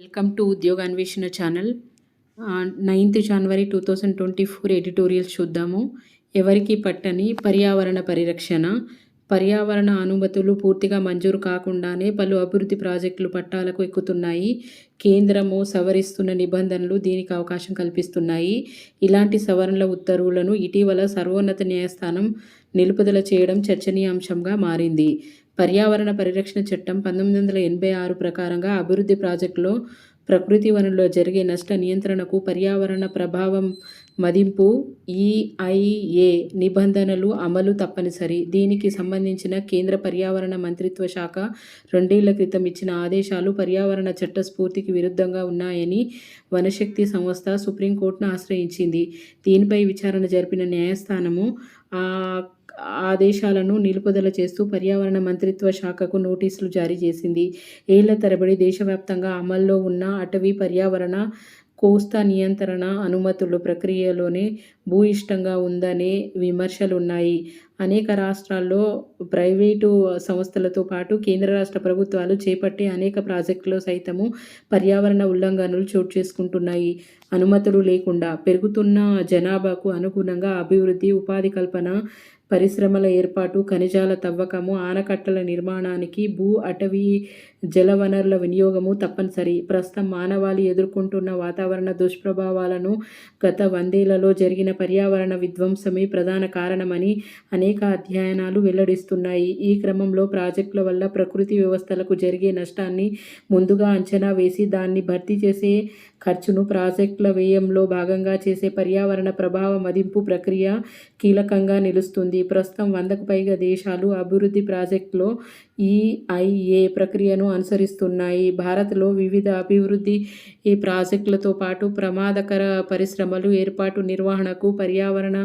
Welcome to ఉద్యోగ అన్వేషణ channel. 9th జనవరి 2024 editorials చూద్దాము. ఎవరికి పట్టని పర్యావరణ పరిరక్షణ. పర్యావరణ అనుమతులు పూర్తిగా మంజూరు కాకుండానే పలు అభివృద్ధి ప్రాజెక్టులు పట్టాలకు ఎక్కుతున్నాయి. కేంద్రము సవరిస్తున్న నిబంధనలు దీనికి అవకాశం కల్పిస్తున్నాయి. ఇలాంటి సవరణల ఉత్తర్వులను ఇటీవల సర్వోన్నత న్యాయస్థానం నిలుపుదల చేయడం చర్చనీయాంశంగా మారింది. పర్యావరణ పరిరక్షణ చట్టం 1986 ప్రకారంగా అభివృద్ధి ప్రాజెక్టులో ప్రకృతి వనరుల్లో జరిగే నష్ట నియంత్రణకు పర్యావరణ ప్రభావం మదింపు EIA నిబంధనలు అమలు తప్పనిసరి. దీనికి సంబంధించిన కేంద్ర పర్యావరణ మంత్రిత్వ శాఖ 2 ఏళ్ల క్రితం ఇచ్చిన ఆదేశాలు పర్యావరణ చట్ట స్ఫూర్తికి విరుద్ధంగా ఉన్నాయని వనశక్తి సంస్థ సుప్రీంకోర్టును ఆశ్రయించింది. దీనిపై విచారణ జరిపిన న్యాయస్థానము ఆదేశాలను నిలుపుదల చేస్తూ పర్యావరణ మంత్రిత్వ శాఖకు నోటీసులు జారీ చేసింది. ఏళ్ల తరబడి దేశవ్యాప్తంగా అమల్లో ఉన్న అటవీ పర్యావరణ కోస్తా నియంత్రణ అనుమతుల ప్రక్రియలోనే భూయిష్టంగా ఉందనే విమర్శలున్నాయి. అనేక రాష్ట్రాల్లో ప్రైవేటు సంస్థలతో పాటు కేంద్ర రాష్ట్ర ప్రభుత్వాలు చేపట్టే అనేక ప్రాజెక్టుల్లో సైతము పర్యావరణ ఉల్లంఘనలు చోటు చేసుకుంటున్నాయి. అనుమతులు లేకుండా పెరుగుతున్న జనాభాకు అనుగుణంగా అభివృద్ధి, ఉపాధి కల్పన, పరిశ్రమల ఏర్పాటు, ఖనిజాల తవ్వకము, ఆనకట్టల నిర్మాణానికి భూ, అటవీ, జలవనరుల వినియోగము తప్పనిసరి. ప్రస్తుతం మానవాళి ఎదుర్కొంటున్న వాతావరణ దుష్ప్రభావాలను గత 100 ఏళ్లలో జరిగిన పర్యావరణ విధ్వంసమే ప్రధాన కారణమని అనేక అధ్యయనాలు వెల్లడిస్తున్నాయి. ఈ క్రమంలో ప్రాజెక్టుల వల్ల ప్రకృతి వ్యవస్థలకు జరిగే నష్టాన్ని ముందుగా అంచనా వేసి దాన్ని భర్తీ చేసే ఖర్చును ప్రాజెక్టుల వ్యయంలో భాగంగా చేసే పర్యావరణ ప్రభావ మదింపు ప్రక్రియ కీలకంగా నిలుస్తుంది. ప్రస్తుతం 100కు పైగా దేశాలు అభివృద్ధి ప్రాజెక్టులో EIA ప్రక్రియను అనుసరిస్తున్నాయి. భారత్లో వివిధ అభివృద్ధి ప్రాజెక్టులతో పాటు ప్రమాదకర పరిశ్రమలు ఏర్పాటు, నిర్వహణకు పర్యావరణ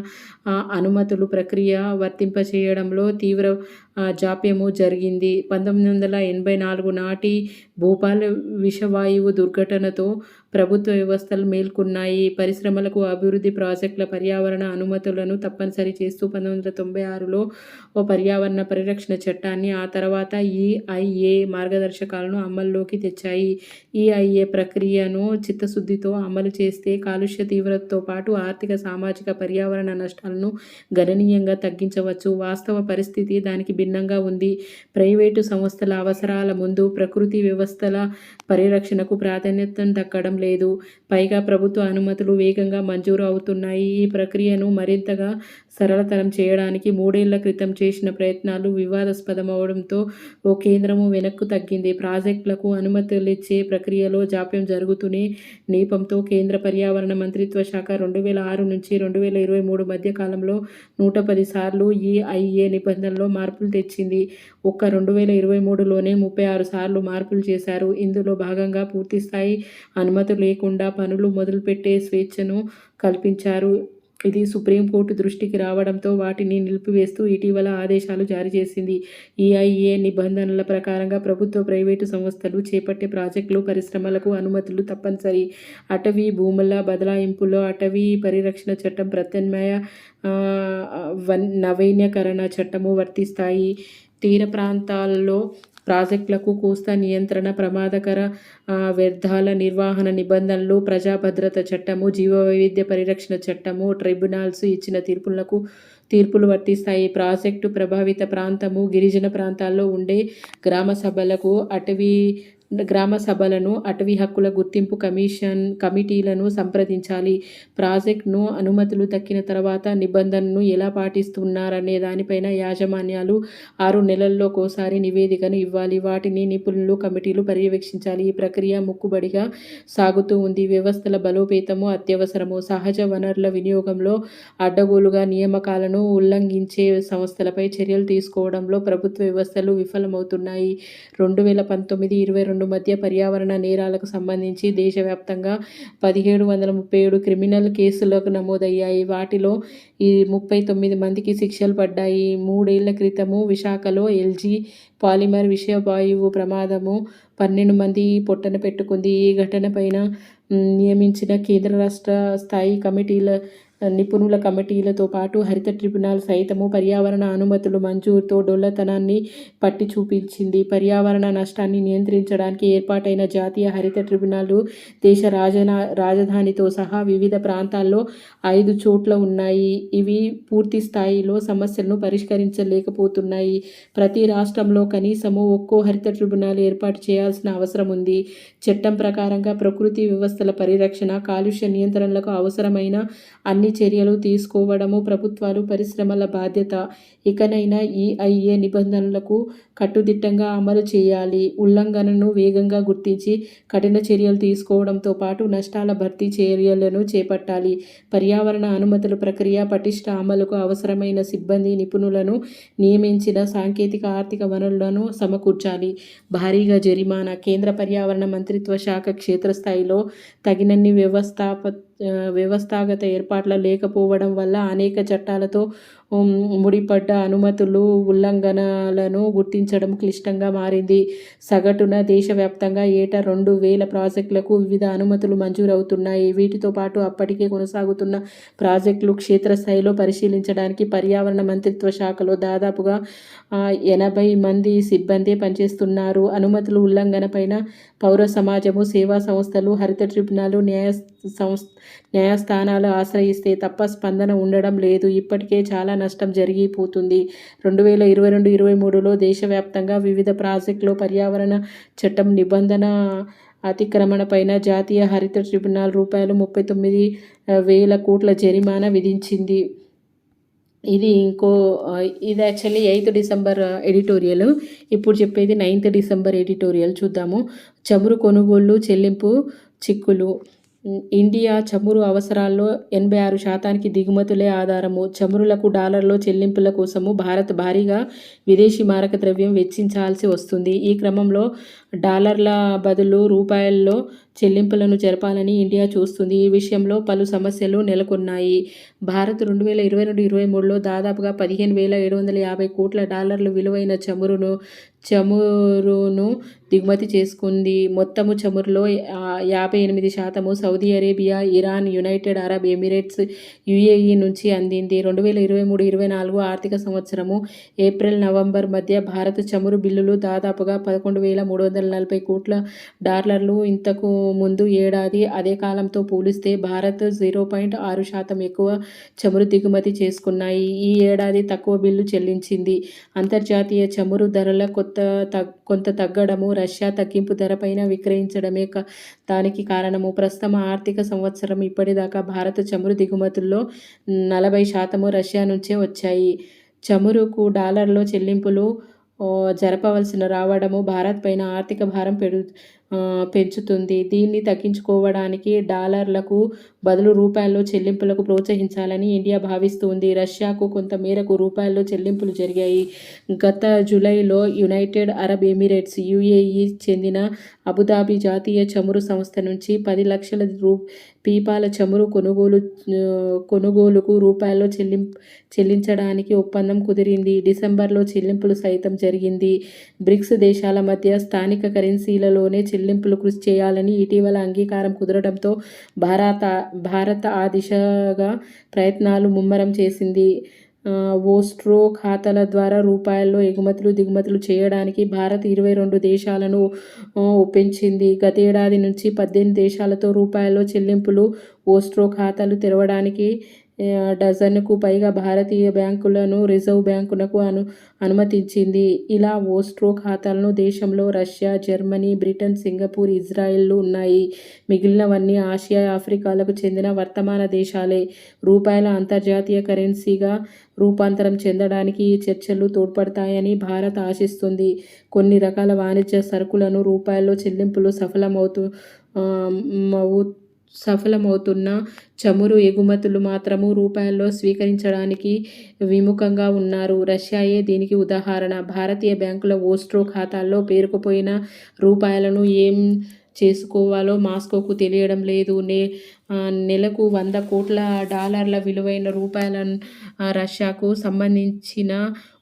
అనుమతులు ప్రక్రియ వర్తింపచేయడంలో తీవ్ర జాప్యము జరిగింది. 1984 నాటి భోపాల్ విషవాయువు దుర్ఘటనతో ప్రభుత్వ వ్యవస్థలు మేల్కొన్నాయి. పరిశ్రమలకు అభివృద్ధి ప్రాజెక్టుల పర్యావరణ అనుమతులను తప్పనిసరి చేస్తూ 1996లో ఓ పర్యావరణ పరిరక్షణ చట్టాన్ని, ఆ తర్వాత EIA మార్గదర్శకాలను అమల్లోకి తెచ్చాయి. EIA ప్రక్రియను చిత్తశుద్ధితో అమలు చేస్తే కాలుష్య తీవ్రతతో పాటు ఆర్థిక, సామాజిక, పర్యావరణ నష్టాలను గణనీయంగా తగ్గించవచ్చు. వాస్తవ పరిస్థితి దానికి భిన్నంగా ఉంది. ప్రైవేటు సంస్థల అవసరాల ముందు ప్రకృతి వ్యవస్థల పరిరక్షణకు ప్రాధాన్యత దక్కడం లేదు. పైగా ప్రభుత్వ అనుమతులు వేగంగా మంజూరు అవుతున్నాయి. ఈ ప్రక్రియను మరింతగా సరళతరం చేయడానికి 3 ఏళ్ల క్రితం చేసిన ప్రయత్నాలు వివాదాస్పదమవడంతో ఓ కేంద్రము వెనక్కు తగ్గింది. ప్రాజెక్టులకు అనుమతులిచ్చే ప్రక్రియలో జాప్యం జరుగుతూనే నేపంతో కేంద్ర పర్యావరణ మంత్రిత్వ శాఖ 2006 నుంచి 2023 మధ్య కాలంలో 110 సార్లు EIA నిబంధనల్లో మార్పులు తెచ్చింది. ఒక్క 2023లోనే 36 సార్లు మార్పులు చేశారు. ఇందులో భాగంగా పూర్తిస్థాయి అనుమతి లేకుండా పనులు మొదలుపెట్టే స్వేచ్ఛను కల్పించారు. ఇది సుప్రీంకోర్టు దృష్టికి రావడంతో వాటిని నిలిపివేస్తూ ఇటీవల ఆదేశాలు జారీ చేసింది. EIA నిబంధనల ప్రకారంగా ప్రభుత్వ, ప్రైవేటు సంస్థలు చేపట్టే ప్రాజెక్టులు, పరిశ్రమలకు అనుమతులు తప్పనిసరి. అటవీ భూముల బదలాయింపులో అటవీ పరిరక్షణ చట్టం, ప్రత్యామ్నాయ నవీకరణ చట్టము వర్తిస్తాయి. తీర ప్రాంతాల్లో ప్రాజెక్టులకు కోస్తా నియంత్రణ, ప్రమాదకర వ్యర్థాల నిర్వహణ నిబంధనలు, ప్రజా భద్రత చట్టము, జీవవైవిధ్య పరిరక్షణ చట్టము, ట్రైబ్యునల్స్ ఇచ్చిన తీర్పులు వర్తిస్తాయి. ప్రాజెక్టు ప్రభావిత ప్రాంతము, గిరిజన ప్రాంతాల్లో ఉండే గ్రామ సభలను అటవీ హక్కుల గుర్తింపు కమిటీలను సంప్రదించాలి. ప్రాజెక్టును అనుమతులు దక్కిన తర్వాత నిబంధనను ఎలా పాటిస్తున్నారనే దానిపైన యాజమాన్యాలు 6 నెలల్లోకోసారి నివేదికను ఇవ్వాలి. వాటిని నిపుణులు, కమిటీలు పర్యవేక్షించాలి. ఈ ప్రక్రియ మొక్కుబడిగా సాగుతూ ఉంది. వ్యవస్థల బలోపేతము అత్యవసరము. సహజ వనరుల వినియోగంలో అడ్డగోలుగా నియామకాలను ఉల్లంఘించే సంస్థలపై చర్యలు తీసుకోవడంలో ప్రభుత్వ వ్యవస్థలు విఫలమవుతున్నాయి. 2019-22 మధ్య పర్యావరణ నేరాలకు సంబంధించి దేశవ్యాప్తంగా 1737 క్రిమినల్ కేసులు నమోదయ్యాయి. వాటిలో 39 మందికి శిక్షలు పడ్డాయి. 3 ఏళ్ల క్రితము విశాఖలో LG పాలిమర్ విషవాయువు ప్రమాదము 12 మంది పొట్టన పెట్టుకుంది. ఈ ఘటనపైన నియమించిన కేంద్ర రాష్ట్ర స్థాయి కమిటీల నిపుణుల కమిటీలతో పాటు హరిత ట్రిబ్యునల్ సైతము పర్యావరణ అనుమతులు మంజూరుతో డొల్లతనాన్ని పట్టి చూపించింది. పర్యావరణ నష్టాన్ని నియంత్రించడానికి ఏర్పాటైన జాతీయ హరిత ట్రిబ్యునల్ దేశ రాజధానితో సహా వివిధ ప్రాంతాల్లో 5 చోట్ల ఉన్నాయి. ఇవి పూర్తి స్థాయిలో సమస్యలను పరిష్కరించలేకపోతున్నాయి. ప్రతి రాష్ట్రంలో కనీసము ఒక్కో హరిత ట్రిబ్యునల్ ఏర్పాటు చేయాల్సిన అవసరం ఉంది. చట్టం ప్రకారంగా ప్రకృతి వ్యవస్థల పరిరక్షణ, కాలుష్య నియంత్రణలకు అవసరమైన అన్ని చర్యలు తీసుకోవడము ప్రభుత్వాలు, పరిశ్రమల బాధ్యత. ఇకనైనా EIA నిబంధనలకు కట్టుదిట్టంగా అమలు చేయాలి. ఉల్లంఘనను వేగంగా గుర్తించి కఠిన చర్యలు తీసుకోవడంతో పాటు నష్టాల భర్తీ చర్యలను చేపట్టాలి. పర్యావరణ అనుమతుల ప్రక్రియ పటిష్ట అమలుకు అవసరమైన సిబ్బంది, నిపుణులను నియమించిన సాంకేతిక ఆర్థిక వనరులను సమకూర్చాలి. భారీగా జరిమానా. కేంద్ర పర్యావరణ మంత్రిత్వ శాఖ క్షేత్రస్థాయిలో తగినన్ని వ్యవస్థాగత ఏర్పాట్ల లేకపోవడం వల్ల అనేక చట్టాలతో ముడిపడ్డ అనుమతులు ఉల్లంఘనలను గుర్తించడం క్లిష్టంగా మారింది. సగటున దేశవ్యాప్తంగా ఏటా 2000 ప్రాజెక్టులకు వివిధ అనుమతులు మంజూరవుతున్నాయి. వీటితో పాటు అప్పటికే కొనసాగుతున్న ప్రాజెక్టులు క్షేత్రస్థాయిలో పరిశీలించడానికి పర్యావరణ మంత్రిత్వ శాఖలో దాదాపుగా 80 మంది సిబ్బంది పనిచేస్తున్నారు. అనుమతులు ఉల్లంఘనపైన పౌర సమాజము, సేవా సంస్థలు, హరిత ట్రిబ్యునల్, న్యాయస్థానాలు ఆశ్రయిస్తే తప్ప స్పందన ఉండడం లేదు. ఇప్పటికే చాలా నష్టం జరిగిపోతుంది. 2022-23లో దేశవ్యాప్తంగా వివిధ ప్రాజెక్టులో పర్యావరణ చట్టం నిబంధన అతిక్రమణపైన జాతీయ హరిత ట్రిబ్యునల్ ₹39,000 కోట్ల జరిమానా విధించింది. ఇది యాక్చువల్లీ 8 డిసెంబర్ ఎడిటోరియల్. ఇప్పుడు చెప్పేది 9 డిసెంబర్ ఎడిటోరియల్ చూద్దాము. చమురు కొనుగోళ్లు, చెల్లింపు చిక్కులు. ఇండియా చమురు అవసరాల్లో 86% దిగుమతులే ఆధారము. చమురులకు డాలర్లో చెల్లింపుల కోసము భారత్ భారీగా విదేశీ మారక ద్రవ్యం వెచ్చించాల్సి వస్తుంది. ఈ క్రమంలో డాలర్ల బదులు రూపాయల్లో చెల్లింపులను జరపాలని ఇండియా చూస్తుంది. ఈ విషయంలో పలు సమస్యలు నెలకొన్నాయి. భారత్ 2022-23లో దాదాపుగా $15,750 కోట్ల విలువైన చమురును దిగుమతి చేసుకుంది. మొత్తము చమురులో 58% Saudi Arabia, Iran, United Arab Emirates, UAE నుంచి అందింది. 2023-24 ఆర్థిక సంవత్సరము ఏప్రిల్-నవంబర్ మధ్య భారత్ చమురు బిల్లులు దాదాపుగా $11,340 కోట్ల. ఇంతకు ముందు ఏడాది అదే కాలంతో పోలిస్తే భారత్ 0.6% ఎక్కువ చమురు దిగుమతి చేసుకున్నాయి. ఈ ఏడాది తక్కువ బిల్లు చెల్లించింది. అంతర్జాతీయ చమురు ధరల కొంత తగ్గడము, రష్యా తగ్గింపు ధరపైన విక్రయించడమే దానికి కారణము. ప్రస్తుతం ఆర్థిక సంవత్సరం ఇప్పటిదాకా భారత చమురు దిగుమతుల్లో 40% రష్యా నుంచే వచ్చాయి. చమురుకు డాలర్లో చెల్లింపులు జరపవలసి రావడము భారత్ పైన ఆర్థిక భారం పెంచుతుంది. దీన్ని తగ్గించుకోవడానికి డాలర్లకు బదులు రూపాయల్లో చెల్లింపులకు ప్రోత్సహించాలని ఇండియా భావిస్తుంది. రష్యాకు కొంత మేరకు రూపాయల్లో చెల్లింపులు జరిగాయి. గత జూలైలో యునైటెడ్ అరబ్ ఎమిరేట్స్, UAE చెందిన అబుదాబి జాతీయ చమురు సంస్థ నుంచి 10 లక్షల పీపాల చమురు కొనుగోలుకు రూపాయల్లో చెల్లించడానికి ఒప్పందం కుదిరింది. డిసెంబర్లో చెల్లింపులు సైతం జరిగింది. బ్రిక్స్ దేశాల మధ్య స్థానిక కరెన్సీలలోనే చెల్లింపులు కృషి చేయాలని ఇటీవల అంగీకారం కుదరడంతో భారత్ ఆ దిశగా ప్రయత్నాలు ముమ్మరం చేసింది. ఓస్ట్రో ఖాతాల ద్వారా రూపాయల్లో ఎగుమతులు, దిగుమతులు చేయడానికి భారత్ 22 దేశాలను ఒప్పించింది. గతేడాది నుంచి 18 దేశాలతో రూపాయల్లో చెల్లింపులు, ఓస్ట్రో ఖాతాలు తెరవడానికి డజనుకు పైగా భారతీయ బ్యాంకులను రిజర్వ్ బ్యాంకునకు అనుమతించింది. ఇలా ఓస్ట్రో ఖాతాలను దేశంలో రష్యా, జర్మనీ, బ్రిటన్, సింగపూర్, ఇజ్రాయెల్లు ఉన్నాయి. మిగిలినవన్నీ ఆసియా, ఆఫ్రికాలకు చెందిన వర్తమాన దేశాలే. రూపాయల అంతర్జాతీయ కరెన్సీగా రూపాంతరం చెందడానికి ఈ చర్చలు తోడ్పడతాయని భారత్ ఆశిస్తుంది. కొన్ని రకాల వాణిజ్య సరుకులను రూపాయల్లో చెల్లింపులు సఫలమవుతున్న చమురు ఎగుమతులు మాత్రము రూపాయల్లో స్వీకరించడానికి విముఖంగా ఉన్నారు. రష్యాయే దీనికి ఉదాహరణ. భారతీయ బ్యాంకుల ఓస్ట్రో ఖాతాల్లో పేరుకుపోయిన రూపాయలను ఏం చేసుకోవాలో మాస్కోకు తెలియడం లేదు. నెలకు $100 కోట్ల విలువైన రూపాయలను రష్యాకు సంబంధించిన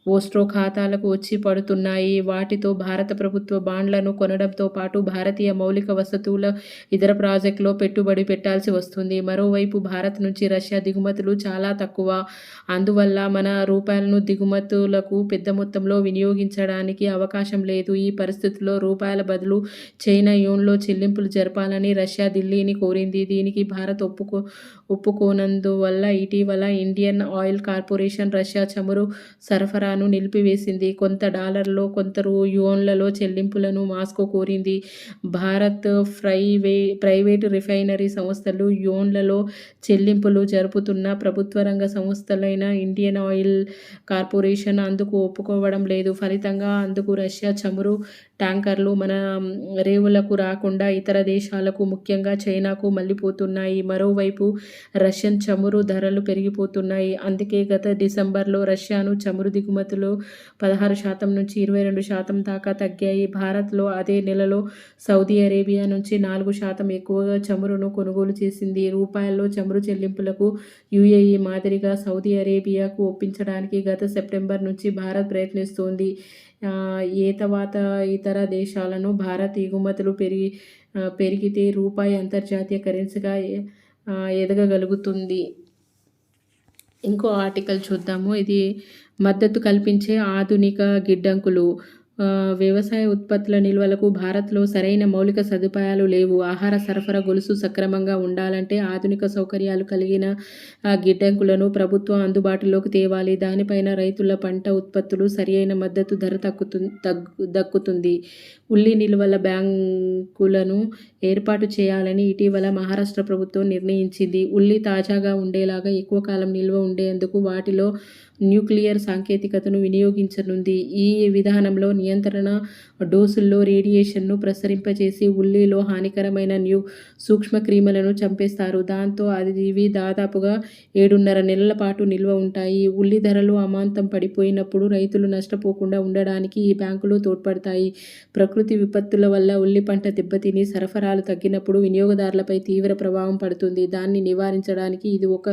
ఓస్ట్రో ఖాతాలకు వచ్చి పడుతున్నాయి. వాటితో భారత ప్రభుత్వ బాండ్లను కొనడంతో పాటు భారతీయ మౌలిక వసతుల ఇతర ప్రాజెక్టులో పెట్టుబడి పెట్టాల్సి వస్తుంది. మరోవైపు భారత్ నుంచి రష్యా దిగుమతులు చాలా తక్కువ. అందువల్ల మన రూపాయలను దిగుమతులకు పెద్ద మొత్తంలో వినియోగించడానికి అవకాశం లేదు. ఈ పరిస్థితుల్లో రూపాయల బదులు చైనా యూన్‌లో చెల్లింపులు జరపాలని రష్యా ఢిల్లీని కోరింది. దీనికి భారత్ ఒప్పుకోనందువల్ల ఇటీవల ఇండియన్ ఆయిల్ కార్పొరేషన్ రష్యా చమురు సరఫరాను నిలిపివేసింది. కొంత డాలర్‌లో, కొంత యువాన్లలో చెల్లింపులను మాస్కో కోరింది. భారత్ ప్రైవేటు రిఫైనరీ సంస్థలు యువాన్లలో చెల్లింపులు జరుపుతున్నా ప్రభుత్వ రంగ సంస్థలైన ఇండియన్ ఆయిల్ కార్పొరేషన్ అందుకు ఒప్పుకోవడం లేదు. ఫలితంగా అందుకు రష్యా చమురు ట్యాంకర్లు మన రేవులకు రాకుండా ఇతర దేశాలకు, ముఖ్యంగా చైనాకు మళ్లిపోతున్నాయి. మరోవైపు రష్యన్ చమురు ధరలు పెరిగిపోతున్నాయి. అందుకే గత డిసెంబర్లో రష్యాను చమురు దిగుమతులు 16% నుంచి 22% దాకా తగ్గాయి. భారత్లో అదే నెలలో సౌదీ అరేబియా నుంచి 4% ఎక్కువగా చమురును కొనుగోలు చేసింది. రూపాయల్లో చమురు చెల్లింపులకు యూఏఈ మాదిరిగా సౌదీ అరేబియాకు ఒప్పించడానికి గత సెప్టెంబర్ నుంచి భారత్ ప్రయత్నిస్తోంది. ఏతవాత ఇతర దేశాలను భారత్ ఎగుమతులు పెరిగితే రూపాయి అంతర్జాతీయ కరెన్సీగా ఎదగగలుగుతుంది. ఇంకో ఆర్టికల్ చూద్దాము. ఇది మద్దతు కల్పించే ఆధునిక గిడ్డంగులు. వ్యవసాయ ఉత్పత్తుల నిల్వలకు భారత్లో సరైన మౌలిక సదుపాయాలు లేవు. ఆహార సరఫరా గొలుసు సక్రమంగా ఉండాలంటే ఆధునిక సౌకర్యాలు కలిగిన గిడ్డంగులను ప్రభుత్వం అందుబాటులోకి తేవాలి. దానిపైన రైతుల పంట ఉత్పత్తులు సరియైన మద్దతు ధర దక్కుతుంది. ఉల్లి నిల్వల బ్యాంకులను ఏర్పాటు చేయాలని ఇటీవల మహారాష్ట్ర ప్రభుత్వం నిర్ణయించింది. ఉల్లి తాజాగా ఉండేలాగా ఎక్కువ కాలం నిల్వ ఉండేందుకు వాటిలో న్యూక్లియర్ సాంకేతికతను వినియోగించనుంది. ఈ విధానంలో నియంత్రణ డోసుల్లో రేడియేషన్ను ప్రసరింపచేసి ఉల్లిలో హానికరమైన సూక్ష్మక్రిములను చంపేస్తారు. దాంతో ఇవి దాదాపుగా 7.5 నెలల పాటు నిల్వ ఉంటాయి. ఉల్లి ధరలు అమాంతం పడిపోయినప్పుడు రైతులు నష్టపోకుండా ఉండడానికి ఈ బ్యాంకులు తోడ్పడతాయి. ప్రకృతి విపత్తుల వల్ల ఉల్లి పంట దెబ్బతిని సరఫరాలు తగ్గినప్పుడు వినియోగదారులపై తీవ్ర ప్రభావం పడుతుంది. దాన్ని నివారించడానికి ఇది ఒక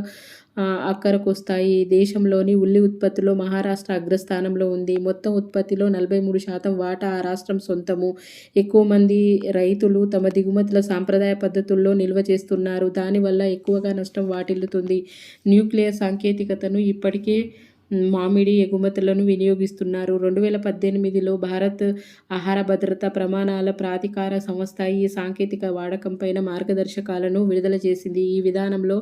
అక్కరకొస్తాయి. దేశంలోని ఉల్లి ఉత్పత్తిలో మహారాష్ట్ర అగ్రస్థానంలో ఉంది. మొత్తం ఉత్పత్తిలో 43% వాటా ఆ రాష్ట్రం సొంతము. ఎక్కువ మంది రైతులు తమ దిగుమతుల సాంప్రదాయ పద్ధతుల్లో నిల్వ చేస్తున్నారు. దానివల్ల ఎక్కువగా నష్టం వాటిల్లుతుంది. న్యూక్లియర్ సాంకేతికతను ఇప్పటికే మామిడి ఎగుమతులను వినియోగిస్తున్నారు. 2018లో భారత్ ఆహార భద్రతా ప్రమాణాల ప్రాధికార సంస్థ ఈ సాంకేతిక వాడకంపైన మార్గదర్శకాలను విడుదల చేసింది. ఈ విధానంలో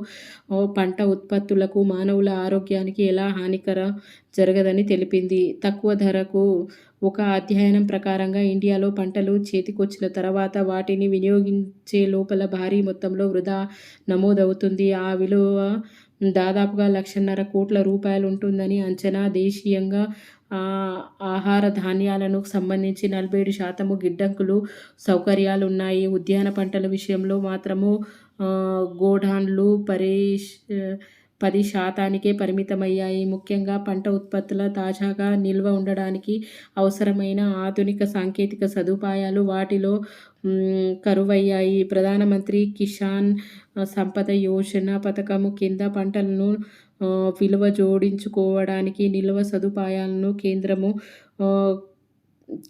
పంట ఉత్పత్తులకు మానవుల ఆరోగ్యానికి ఎలా హానికర జరగదని తెలిపింది. తక్కువ ధరకు ఒక అధ్యయనం ప్రకారంగా ఇండియాలో పంటలు చేతికొచ్చిన తర్వాత వాటిని వినియోగించే లోపల భారీ మొత్తంలో వృధా నమోదవుతుంది. ఆ విలువ దాదాపుగా 1,50,000 కోట్ల రూపాయలు ఉంటుందని అంచనా. దేశీయంగా ఆహార ధాన్యాలకు సంబంధించి 47% గిడ్డంగులు సౌకర్యాలున్నాయి. ఉద్యాన పంటల విషయంలో మాత్రము గోడౌన్లు 10%కే పరిమితమయ్యాయి. ముఖ్యంగా పంట ఉత్పత్తుల తాజాగా నిల్వ ఉండడానికి అవసరమైన ఆధునిక సాంకేతిక సదుపాయాలు వాటిలో కరువయ్యాయి. ప్రధానమంత్రి కిసాన్ సంపద యోజన పథకం కింద పంటలను విలువ జోడించుకోవడానికి నిల్వ సదుపాయాలను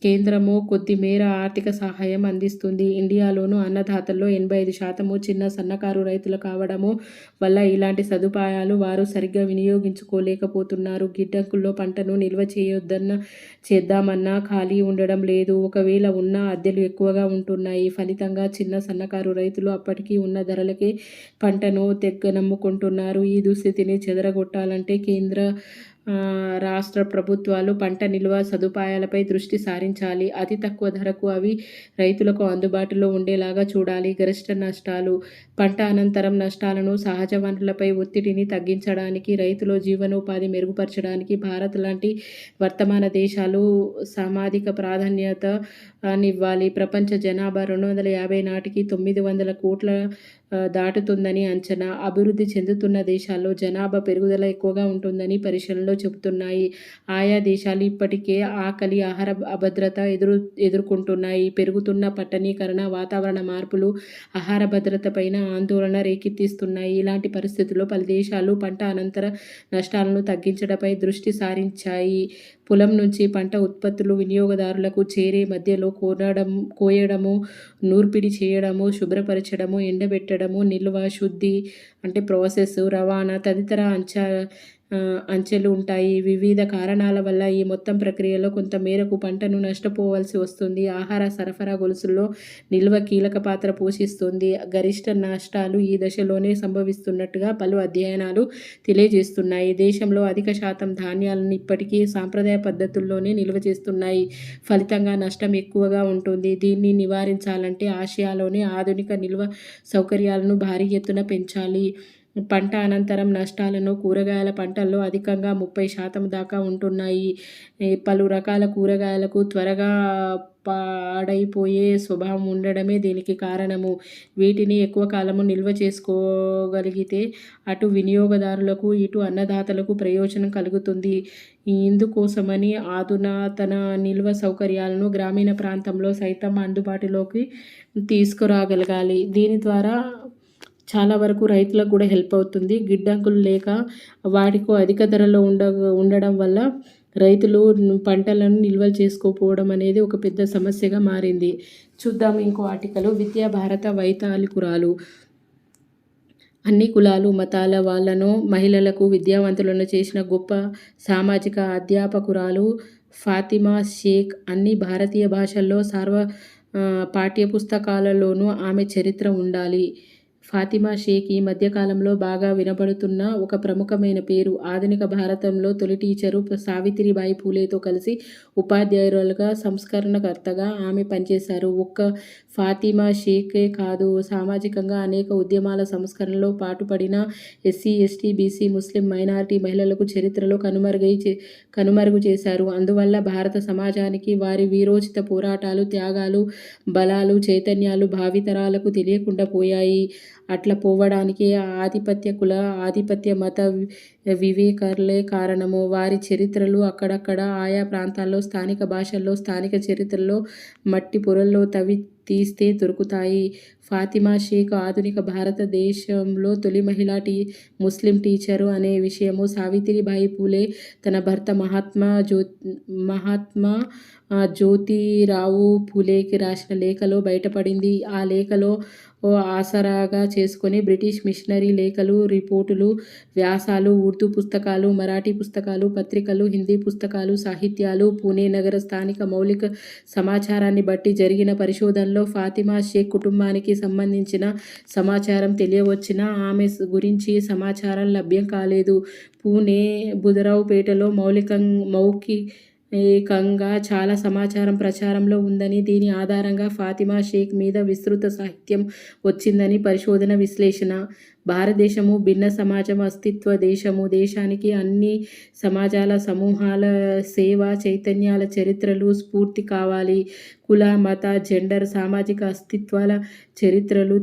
కేంద్రము కొద్దిమేర ఆర్థిక సహాయం అందిస్తుంది. ఇండియాలోనూ అన్నదాతల్లో 85% చిన్న సన్నకారు రైతులు కావడము వల్ల ఇలాంటి సదుపాయాలు వారు సరిగ్గా వినియోగించుకోలేకపోతున్నారు. గిడ్డంగుల్లో పంటను నిల్వ చేద్దామన్నా ఖాళీ ఉండడం లేదు. ఒకవేళ ఉన్నా అద్దెలు ఎక్కువగా ఉంటున్నాయి. ఫలితంగా చిన్న సన్నకారు రైతులు అప్పటికి ఉన్న ధరలకే పంటను నమ్ముకుంటున్నారు. ఈ దుస్థితిని చెదరగొట్టాలంటే కేంద్ర రాష్ట్ర ప్రభుత్వాలు పంట నిల్వ సదుపాయాలపై దృష్టి సారించాలి. అతి తక్కువ ధరకు అవి రైతులకు అందుబాటులో ఉండేలాగా చూడాలి. గరిష్ట నష్టాలు. పంట అనంతరం నష్టాలను, సహజ వనరులపై ఒత్తిడిని తగ్గించడానికి, రైతుల జీవనోపాధి మెరుగుపరచడానికి భారత్ లాంటి వర్తమాన దేశాలు సామాజిక ప్రాధాన్యతనివ్వాలి. ప్రపంచ జనాభా 2050 నాటికి 900 కోట్ల దాటుతుందని అంచనా. అభివృద్ధి చెందుతున్న దేశాల్లో జనాభా పెరుగుదల ఎక్కువగా ఉంటుందని పరిశీలనలు నివేదికల్లో చెబుతున్నాయి. ఆయా దేశాలు ఇప్పటికే ఆకలి, ఆహార అభద్రత ఎదుర్కొంటున్నాయి. పెరుగుతున్న పట్టణీకరణ, వాతావరణ మార్పులు ఆహార భద్రతపైన ఆందోళన రేకెత్తిస్తున్నాయి. ఇలాంటి పరిస్థితుల్లో పలు దేశాలు పంట అనంతర నష్టాలను తగ్గించడంపై దృష్టి సారించాయి. పొలం నుంచి పంట ఉత్పత్తులు వినియోగదారులకు చేరే మధ్యలో కోయడము, నూర్పిడి చేయడము, శుభ్రపరచడము, ఎండబెట్టడము, నిల్వ, శుద్ధి అంటే ప్రాసెస్, రవాణా తదితర అంచెలు ఉంటాయి. వివిధ కారణాల వల్ల ఈ మొత్తం ప్రక్రియలో కొంత మేరకు పంటను నష్టపోవాల్సి వస్తుంది. ఆహార సరఫరా గొలుసుల్లో నిల్వ కీలక పాత్ర పోషిస్తుంది. గరిష్ట నష్టాలు ఈ దశలోనే సంభవిస్తున్నట్టుగా పలు అధ్యయనాలు తెలియజేస్తున్నాయి. దేశంలో అధిక శాతం ధాన్యాలను ఇప్పటికీ సాంప్రదాయ పద్ధతుల్లోనే నిల్వ చేస్తున్నాయి. ఫలితంగా నష్టం ఎక్కువగా ఉంటుంది. దీన్ని నివారించాలంటే ఆసియాలోనే ఆధునిక నిల్వ సౌకర్యాలను భారీ ఎత్తున పెంచాలి. పంట అనంతరం నష్టాలను కూరగాయల పంటల్లో అధికంగా 30% దాకా ఉంటున్నాయి. పలు రకాల కూరగాయలకు త్వరగా పాడైపోయే స్వభావం ఉండడమే దీనికి కారణము. వీటిని ఎక్కువ కాలము నిల్వ చేసుకోగలిగితే అటు వినియోగదారులకు, ఇటు అన్నదాతలకు ప్రయోజనం కలుగుతుంది. ఇందుకోసమని అధునాతన నిల్వ సౌకర్యాలను గ్రామీణ ప్రాంతంలో సైతం అందుబాటులోకి తీసుకురాగలగాలి. దీని ద్వారా చాలా వరకు రైతులకు కూడా హెల్ప్ అవుతుంది. గిడ్డంగులు లేక వాటికి అధిక ధరలో ఉండడం వల్ల రైతులు పంటలను నిల్వ చేసుకోకపోవడం అనేది ఒక పెద్ద సమస్యగా మారింది. చూద్దాం ఇంకో ఆర్టికల్. విద్యా భారత వైతాళికురాలు. అన్ని కులాలు, మతాల వాళ్ళను, మహిళలకు విద్యావంతులను చేసిన గొప్ప సామాజిక అధ్యాపకురాలు ఫాతిమా షేక్. అన్ని భారతీయ భాషల్లో పాఠ్యపుస్తకాలలోనూ ఆమె చరిత్ర ఉండాలి. ఫాతిమా షేక్ ఈ మధ్యకాలంలో బాగా వినబడుతున్న ఒక ప్రముఖమైన పేరు. ఆధునిక భారతంలో తొలి టీచరు సావిత్రిబాయి పూలేతో కలిసి ఉపాధ్యాయురాలుగా, సంస్కరణకర్తగా ఆమె పనిచేశారు. ఒక్క ఫాతిమా షేకే కాదు, సామాజికంగా అనేక ఉద్యమాల సంస్కరణలో పాటుపడిన ఎస్సీ, ఎస్టీ, బీసీ, ముస్లిం, మైనారిటీ మహిళలకు చరిత్రలో కనుమరుగు చేశారు. అందువల్ల భారత సమాజానికి వారి వీరోచిత పోరాటాలు, త్యాగాలు, బలాలు, చైతన్యాలు భావితరాలకు తెలియకుండా పోయాయి. అట్లా పోవడానికి ఆధిపత్య కుల, ఆధిపత్య మత వివేకాలే కారణము. వారి చరిత్రలు అక్కడక్కడ ఆయా ప్రాంతాల్లో స్థానిక భాషల్లో, స్థానిక చరిత్రలో మట్టి పొరల్లో తవ్వి తీస్తే దొరుకుతాయి. ఫాతిమా షేక్ ఆధునిక భారతదేశంలో తొలి మహిళా ముస్లిం టీచరు అనే విషయము సావిత్రిబాయి పూలే తన భర్త మహాత్మా జ్యోతిరావు పూలేకి రాసిన లేఖలో బయటపడింది. ఆ లేఖలో ఆసరాగా చేసుకొని బ్రిటిష్ మిషనరీ లేఖలు, రిపోర్టులు, వ్యాసాలు, ఉర్దూ పుస్తకాలు, మరాఠీ పుస్తకాలు, పత్రికలు, హిందీ పుస్తకాలు, సాహిత్యాలు, పూణే నగర స్థానిక మౌలిక సమాచారాన్ని బట్టి జరిగిన పరిశోధనలో ఫాతిమా షేక్ కుటుంబానికి సంబంధించిన సమాచారం తెలియవచ్చినా ఆమె గురించి సమాచారం లభ్యం కాలేదు. పూణే బుధరావుపేటలో మౌఖికంగా చాలా సమాచారం ప్రచారంలో ఉందని, దీని ఆధారంగా ఫాతిమా షేక్ మీద విస్తృత సాహిత్యం వచ్చిందని పరిశోధన విశ్లేషణ. భారతదేశము భిన్న సమాజం, అస్తిత్వ దేశము. దేశానికి అన్ని సమాజాల, సమూహాల సేవ చైతన్యాల చరిత్రలు స్ఫూర్తి కావాలి. కుల, మత, జెండర్, సామాజిక అస్తిత్వాల చరిత్రలు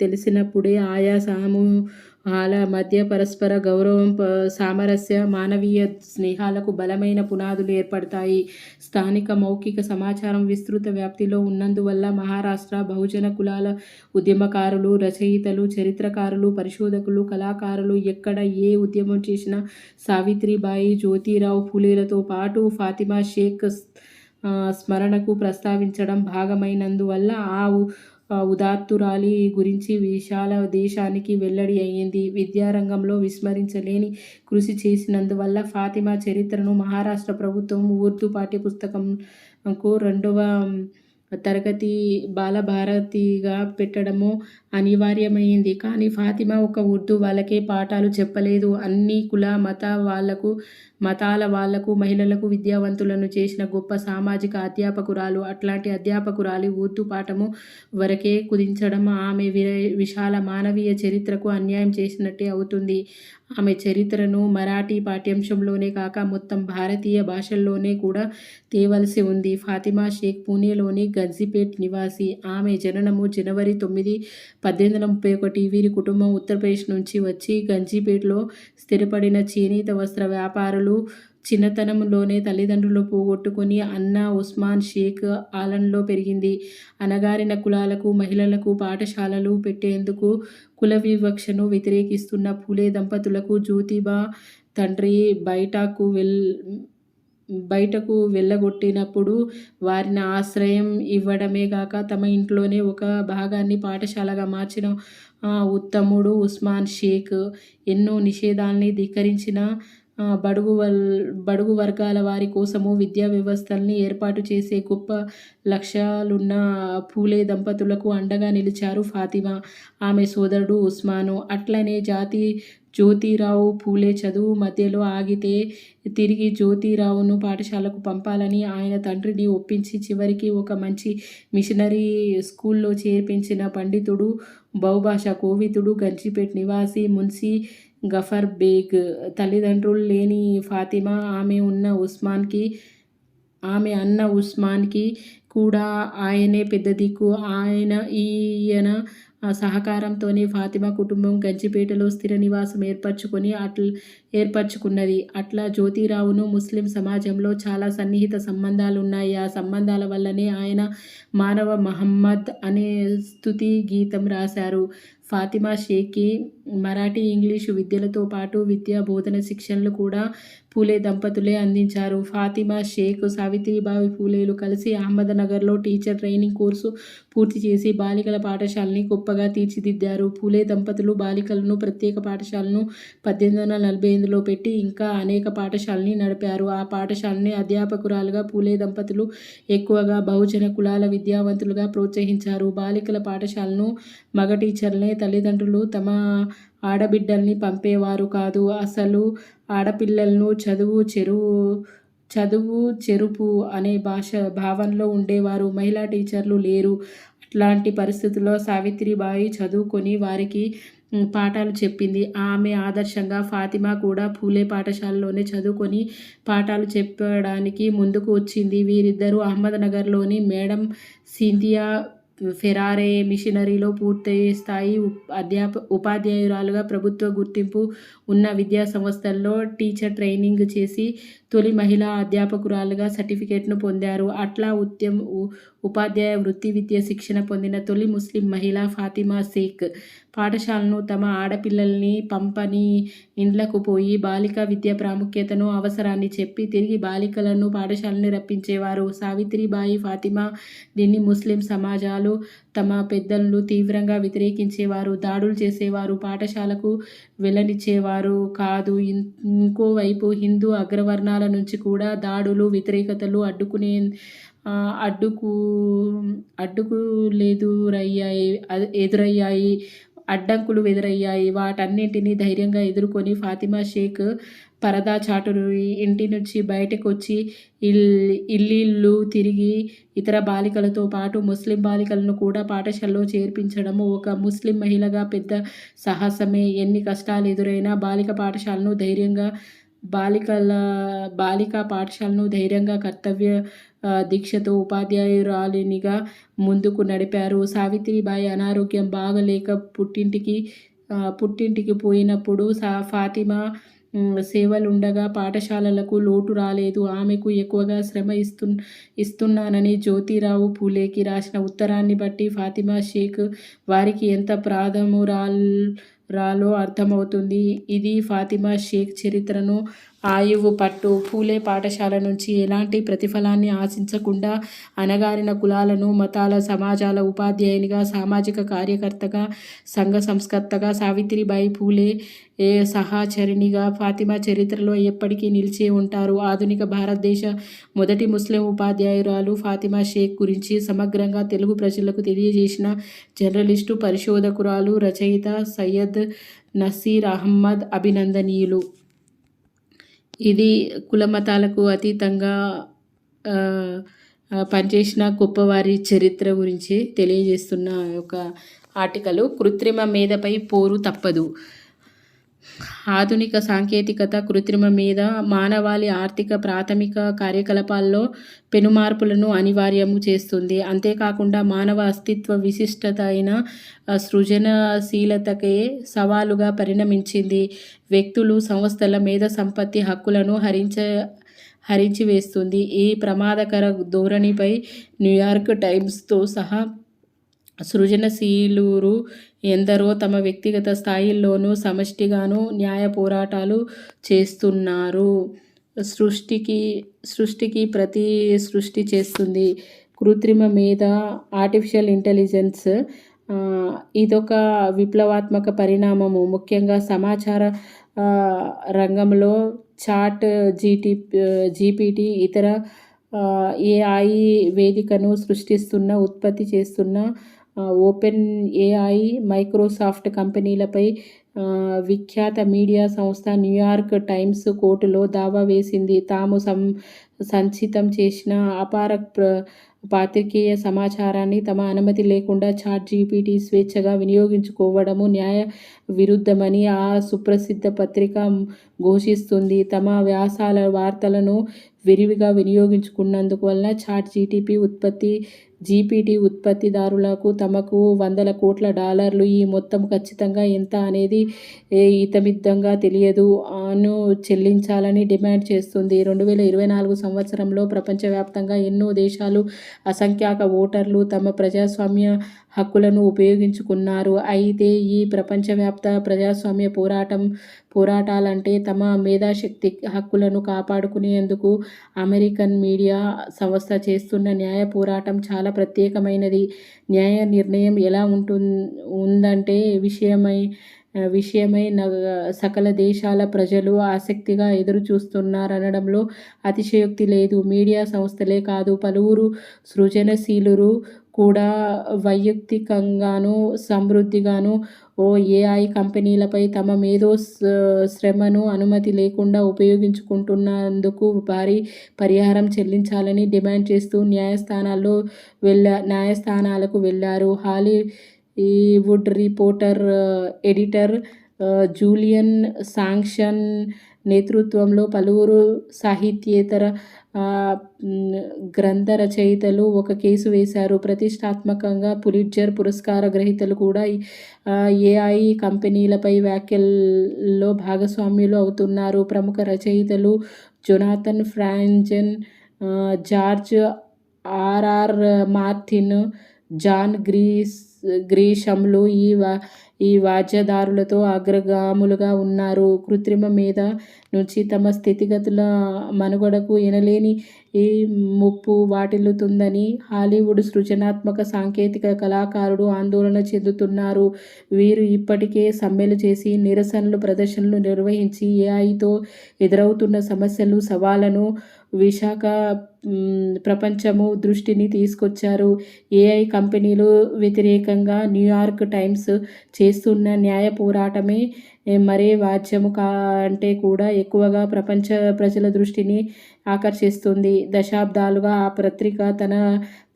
తెలిసినప్పుడే ఆయా సమూహాల మధ్య పరస్పర గౌరవం, సామరస్య, మానవీయ స్నేహాలకు బలమైన పునాదులు ఏర్పడతాయి. స్థానిక మౌఖిక సమాచారం విస్తృత వ్యాప్తిలో ఉన్నందువల్ల మహారాష్ట్ర బహుజన కులాల ఉద్యమకారులు, రచయితలు, చరిత్రకారులు, పరిశోధకులు, కళాకారులు ఎక్కడ ఏ ఉద్యమం చేసినా సావిత్రిబాయి, జ్యోతిరావు పూలేలతో పాటు ఫాతిమా షేక్ స్మరణకు ప్రస్తావించడం భాగమైనందువల్ల ఆ ఉదాత్తురాలి గురించి విశాల దేశానికి వెల్లడి అయ్యింది. విద్యారంగంలో విస్మరించలేని కృషి చేసినందువల్ల ఫాతిమా చరిత్రను మహారాష్ట్ర ప్రభుత్వం ఉర్దూ పాఠ్యపుస్తకంకు 2వ తరగతి బాలభారతిగా పెట్టడము అనివార్యమైంది. కానీ ఫాతిమా ఒక ఉర్దూ వాళ్ళకే పాఠాలు చెప్పలేదు. అన్ని కుల, మతాల వాళ్లకు, మహిళలకు విద్యావంతులను చేసిన గొప్ప సామాజిక అధ్యాపకురాలు. అట్లాంటి అధ్యాపకురాలి ఉర్దూ పాఠము వరకే కుదించడం ఆమె విశాల మానవీయ చరిత్రకు అన్యాయం చేసినట్టే అవుతుంది. ఆమె చరిత్రను మరాఠీ పాఠ్యాంశంలోనే కాక మొత్తం భారతీయ భాషల్లోనే కూడా తేవలసి ఉంది. ఫాతిమా షేక్ పూణేలోని గంజిపేట్ నివాసి. ఆమె జననము జనవరి 9, 1831. వీరి కుటుంబం ఉత్తరప్రదేశ్ నుంచి వచ్చి గంజిపేట్లో స్థిరపడిన చేనేత వస్త్ర వ్యాపారులు. చిన్నతనంలోనే తల్లిదండ్రులు పోగొట్టుకుని అన్నా ఉస్మాన్ షేక్ ఆలండ్లో పెరిగింది. అణగారిన కులాలకు, మహిళలకు పాఠశాలలు పెట్టేందుకు కుల వివక్షను వ్యతిరేకిస్తున్న పూలే దంపతులకు జ్యోతిబా తండ్రి బయటకు వెళ్ళగొట్టినప్పుడు వారిని ఆశ్రయం ఇవ్వడమే కాక తమ ఇంట్లోనే ఒక భాగాన్ని పాఠశాలగా మార్చిన ఉత్తముడు ఉస్మాన్ షేక్ ఎన్నో నిషేధాల్ని ధిక్కరించిన బడుగు వర్గాల వారి కోసము విద్యా వ్యవస్థల్ని ఏర్పాటు చేసే గొప్ప లక్ష్యాలున్న పూలే దంపతులకు అండగా నిలిచారు ఫాతిమా, ఆమె సోదరుడు ఉస్మాను. అట్లనే జ్యోతిరావు పూలే చదువు మధ్యలో ఆగితే తిరిగి జ్యోతిరావును పాఠశాలకు పంపాలని ఆయన తండ్రిని ఒప్పించి చివరికి ఒక మంచి మిషనరీ స్కూల్లో చేర్పించిన పండితుడు, బహుభాషా కోవిదుడు, గంజిపేట్ నివాసి మున్షీ గఫర్ బేగ్. తల్లిదండ్రులు లేని ఫాతిమా ఆమె అన్న ఉస్మాన్కి కూడా ఆయనే పెద్ద దిక్కు. ఈయన సహకారంతోనే ఫాతిమా కుటుంబం గంజిపేటలో స్థిర నివాసం ఏర్పరచుకున్నది. అట్లా జ్యోతిరావును ముస్లిం సమాజంలో చాలా సన్నిహిత సంబంధాలున్నాయి. ఆ సంబంధాల వల్లనే ఆయన మానవ మహమ్మద్ అనే స్తుతి గీతం రాశారు. ఫాతిమా షేక్కి మరాఠీ, ఇంగ్లీషు విద్యలతో పాటు విద్యా బోధన శిక్షణలు కూడా పూలే దంపతులే అందించారు. ఫాతిమా షేక్, సావిత్రిబాయి పూలేలు కలిసి అహ్మద్నగర్లో టీచర్ ట్రైనింగ్ కోర్సు పూర్తి చేసి బాలికల పాఠశాలని గొప్పగా తీర్చిదిద్దారు. పూలే దంపతులు బాలికలను ప్రత్యేక పాఠశాలను 1848లో పెట్టి ఇంకా అనేక పాఠశాలని నడిపారు. ఆ పాఠశాలని అధ్యాపకురాలుగా పూలే దంపతులు ఎక్కువగా బహుజన కులాల విద్యావంతులుగా ప్రోత్సహించారు. బాలికల పాఠశాలను మగ టీచర్లే తల్లిదండ్రులు తమ ఆడబిడ్డల్ని పంపేవారు కాదు. అసలు ఆడపిల్లలను చదువు చెరుపు అనే భావనలో ఉండేవారు. మహిళా టీచర్లు లేరు. అట్లాంటి పరిస్థితుల్లో సావిత్రిబాయి చదువుకొని వారికి పాఠాలు చెప్పింది. ఆమె ఆదర్శంగా ఫాతిమా కూడా పూలే పాఠశాలలోనే చదువుకొని పాఠాలు చెప్పడానికి ముందుకు వచ్చింది. వీరిద్దరూ అహ్మద్నగర్లోని మేడం సింథియా ఫెరారే మిషనరీలో పూర్తిస్థాయి ఉపాధ్యాయురాలుగా ప్రభుత్వ గుర్తింపు ఉన్న విద్యా సంస్థల్లో టీచర్ ట్రైనింగ్ చేసి తొలి మహిళా అధ్యాపకురాలుగా సర్టిఫికేట్ను పొందారు. అట్లా ఉపాధ్యాయ వృత్తి విద్య శిక్షణ పొందిన తొలి ముస్లిం మహిళ ఫాతిమా షేక్. పాఠశాలను తమ ఆడపిల్లల్ని పంపని ఇండ్లకు పోయి బాలికా విద్య ప్రాముఖ్యతను, అవసరాన్ని చెప్పి తిరిగి బాలికలను పాఠశాలని రప్పించేవారు. సావిత్రిబాయి, ఫాతిమా దీన్ని ముస్లిం సమాజాలు తమ పెద్దలను తీవ్రంగా వ్యతిరేకించేవారు. దాడులు చేసేవారు. పాఠశాలకు వెళ్ళనిచ్చేవారు కాదు. ఇంకోవైపు హిందూ అగ్రవర్ణాల నుంచి కూడా దాడులు, వ్యతిరేకతలు అడ్డంకులు ఎదురయ్యాయి. వాటన్నింటినీ ధైర్యంగా ఎదుర్కొని ఫాతిమా షేక్ పరదా చాటును ఇంటి నుంచి బయటకొచ్చి ఇల్లిల్లు తిరిగి ఇతర బాలికలతో పాటు ముస్లిం బాలికలను కూడా పాఠశాలలో చేర్పించడము ఒక ముస్లిం మహిళగా పెద్ద సాహసమే. ఎన్ని కష్టాలు ఎదురైనా బాలికా పాఠశాలను ధైర్యంగా కర్తవ్య దీక్షతో ఉపాధ్యాయురాలినిగా ముందుకు నడిపారు. సావిత్రిబాయి అనారోగ్యం బాగలేక పుట్టింటికి పోయినప్పుడు ఫాతిమా సేవలుండగా పాఠశాలలకు లోటు రాలేదు. ఆమెకు ఎక్కువగా శ్రమ ఇస్తున్నానని జ్యోతిరావు పూలేకి రాసిన ఉత్తరాన్ని బట్టి ఫాతిమా షేక్ వారికి ఎంత ప్రాధమురాలో అర్థమవుతుంది. ఇది ఫాతిమా షేక్ చరిత్రను ఆయువు పట్టు. పూలే పాఠశాల నుంచి ఎలాంటి ప్రతిఫలాన్ని ఆశించకుండా అణగారిన కులాలను, మతాల సమాజాల ఉపాధ్యాయునిగా, సామాజిక కార్యకర్తగా, సంఘ సంస్కర్తగా సావిత్రిబాయి పూలే సహచరిణిగా ఫాతిమా చరిత్రలో ఎప్పటికీ నిలిచే ఉంటారు. ఆధునిక భారతదేశ మొదటి ముస్లిం ఉపాధ్యాయురాలు ఫాతిమా షేక్ గురించి సమగ్రంగా తెలుగు ప్రజలకు తెలియజేసిన జర్నలిస్టు, పరిశోధకురాలు, రచయిత సయ్యద్ నసీర్ అహ్మద్ అభినందనీయులు. ఇది కులమతాలకు అతీతంగా పనిచేసిన గొప్పవారి చరిత్ర గురించి తెలియజేస్తున్న ఒక ఆర్టికలు. కృత్రిమ మేధపై పోరు తప్పదు. ఆధునిక సాంకేతికత, కృత్రిమ మేధ మానవాళి ఆర్థిక ప్రాథమిక కార్యకలాపాల్లో పెనుమార్పులను అనివార్యము చేస్తుంది. అంతేకాకుండా మానవ అస్తిత్వ విశిష్టత అయిన సృజనశీలతకే సవాలుగా పరిణమించింది. వ్యక్తులు, సంస్థల మేధోసంపత్తి హక్కులను హరించివేస్తుంది. ఈ ప్రమాదకర ధోరణిపై న్యూయార్క్ టైమ్స్‌తో సహా సృజనశీలురు ఎందరో తమ వ్యక్తిగత స్థాయిల్లోనూ, సమష్టిగానూ న్యాయ పోరాటాలు చేస్తున్నారు. సృష్టికి ప్రతి సృష్టి చేస్తుంది. కృత్రిమ మేధ, ఆర్టిఫిషియల్ ఇంటెలిజెన్స్ ఇదొక విప్లవాత్మక పరిణామము. ముఖ్యంగా సమాచార రంగంలో చాట్ జీపీటీ ఇతర ఏఐ వేదికను ఉత్పత్తి చేస్తున్న ఓపెన్ ఏఐ, మైక్రోసాఫ్ట్ కంపెనీలపై విఖ్యాత మీడియా సంస్థ న్యూయార్క్ టైమ్స్ కోర్టులో దావా వేసింది. తాము సంచితం చేసిన అపార పాత్రికేయ సమాచారాన్ని తమ అనుమతి లేకుండా చాట్ జీపీటీ స్వేచ్ఛగా వినియోగించుకోవడము న్యాయ విరుద్ధమని ఆ సుప్రసిద్ధ పత్రిక ఘోషిస్తుంది. తమ వార్తలను విరివిగా వినియోగించుకున్నందుకు వలన చాట్ జీపీటీ ఉత్పత్తిదారులకు తమకు $100 కోట్ల ఈ మొత్తం ఖచ్చితంగా ఎంత అనేది ఇతమిద్ధంగా తెలియదు అను చెల్లించాలని డిమాండ్ చేస్తుంది. 2024 సంవత్సరంలో ప్రపంచవ్యాప్తంగా ఎన్నో దేశాలు అసంఖ్యాక ఓటర్లు తమ ప్రజాస్వామ్య హక్కులను ఉపయోగించుకున్నారు. అయితే ఈ ప్రపంచవ్యాప్త ప్రజాస్వామ్య పోరాటాలంటే తమ మేధాశక్తి హక్కులను కాపాడుకునేందుకు అమెరికన్ మీడియా సంస్థ చేస్తున్న న్యాయ పోరాటం చాలా ప్రత్యేకమైనది. న్యాయ నిర్ణయం ఎలా ఉందంటే విషయమై సకల దేశాల ప్రజలు ఆసక్తిగా ఎదురుచూస్తున్నారనడంలో అతిశయోక్తి లేదు. మీడియా సంస్థలే కాదు, పలువురు సృజనశీలురు కూడా వైయక్తికంగానూ సమృద్ధిగానూ ఏఐ కంపెనీలపై తమ మేధో శ్రమను అనుమతి లేకుండా ఉపయోగించుకుంటున్నందుకు భారీ పరిహారం చెల్లించాలని డిమాండ్ చేస్తూ న్యాయస్థానాలకు వెళ్లారు. హాలీవుడ్ రిపోర్టర్ ఎడిటర్ జూలియన్ సాంగ్సన్ నేతృత్వంలో పలువురు సాహిత్యేతర గ్రంథ రచయితలు ఒక కేసు వేశారు. ప్రతిష్ఠాత్మకంగా పులిట్జర్ పురస్కార గ్రహీతలు కూడా ఏఐ కంపెనీలపై వ్యాఖ్యల్లో భాగస్వాములు అవుతున్నారు. ప్రముఖ రచయితలు Jonathan Franzen, George R R Martin, John గ్రీషమ్లు ఈ వాద్యదారులతో అగ్రగాములుగా ఉన్నారు. కృత్రిమ మేధ నుంచి తమ స్థితిగతుల మనుగడకు ఎనలేని ముప్పు వాటిల్లుతుందని హాలీవుడ్ సృజనాత్మక సాంకేతిక కళాకారుడు ఆందోళన చెందుతున్నారు. వీరు ఇప్పటికే సమ్మెలు చేసి, నిరసనలు ప్రదర్శనలు నిర్వహించి ఏఐతో ఎదురవుతున్న సమస్యలు, సవాళ్లను విశాఖ ప్రపంచము దృష్టిని తీసుకొచ్చారు. ఏఐ కంపెనీలు వ్యతిరేకంగా న్యూయార్క్ టైమ్స్ చేస్తున్న న్యాయ పోరాటమే మరే వాద్యము కంటే కూడా ఎక్కువగా ప్రపంచ ప్రజల దృష్టిని ఆకర్షిస్తుంది. దశాబ్దాలుగా ఆ పత్రిక తన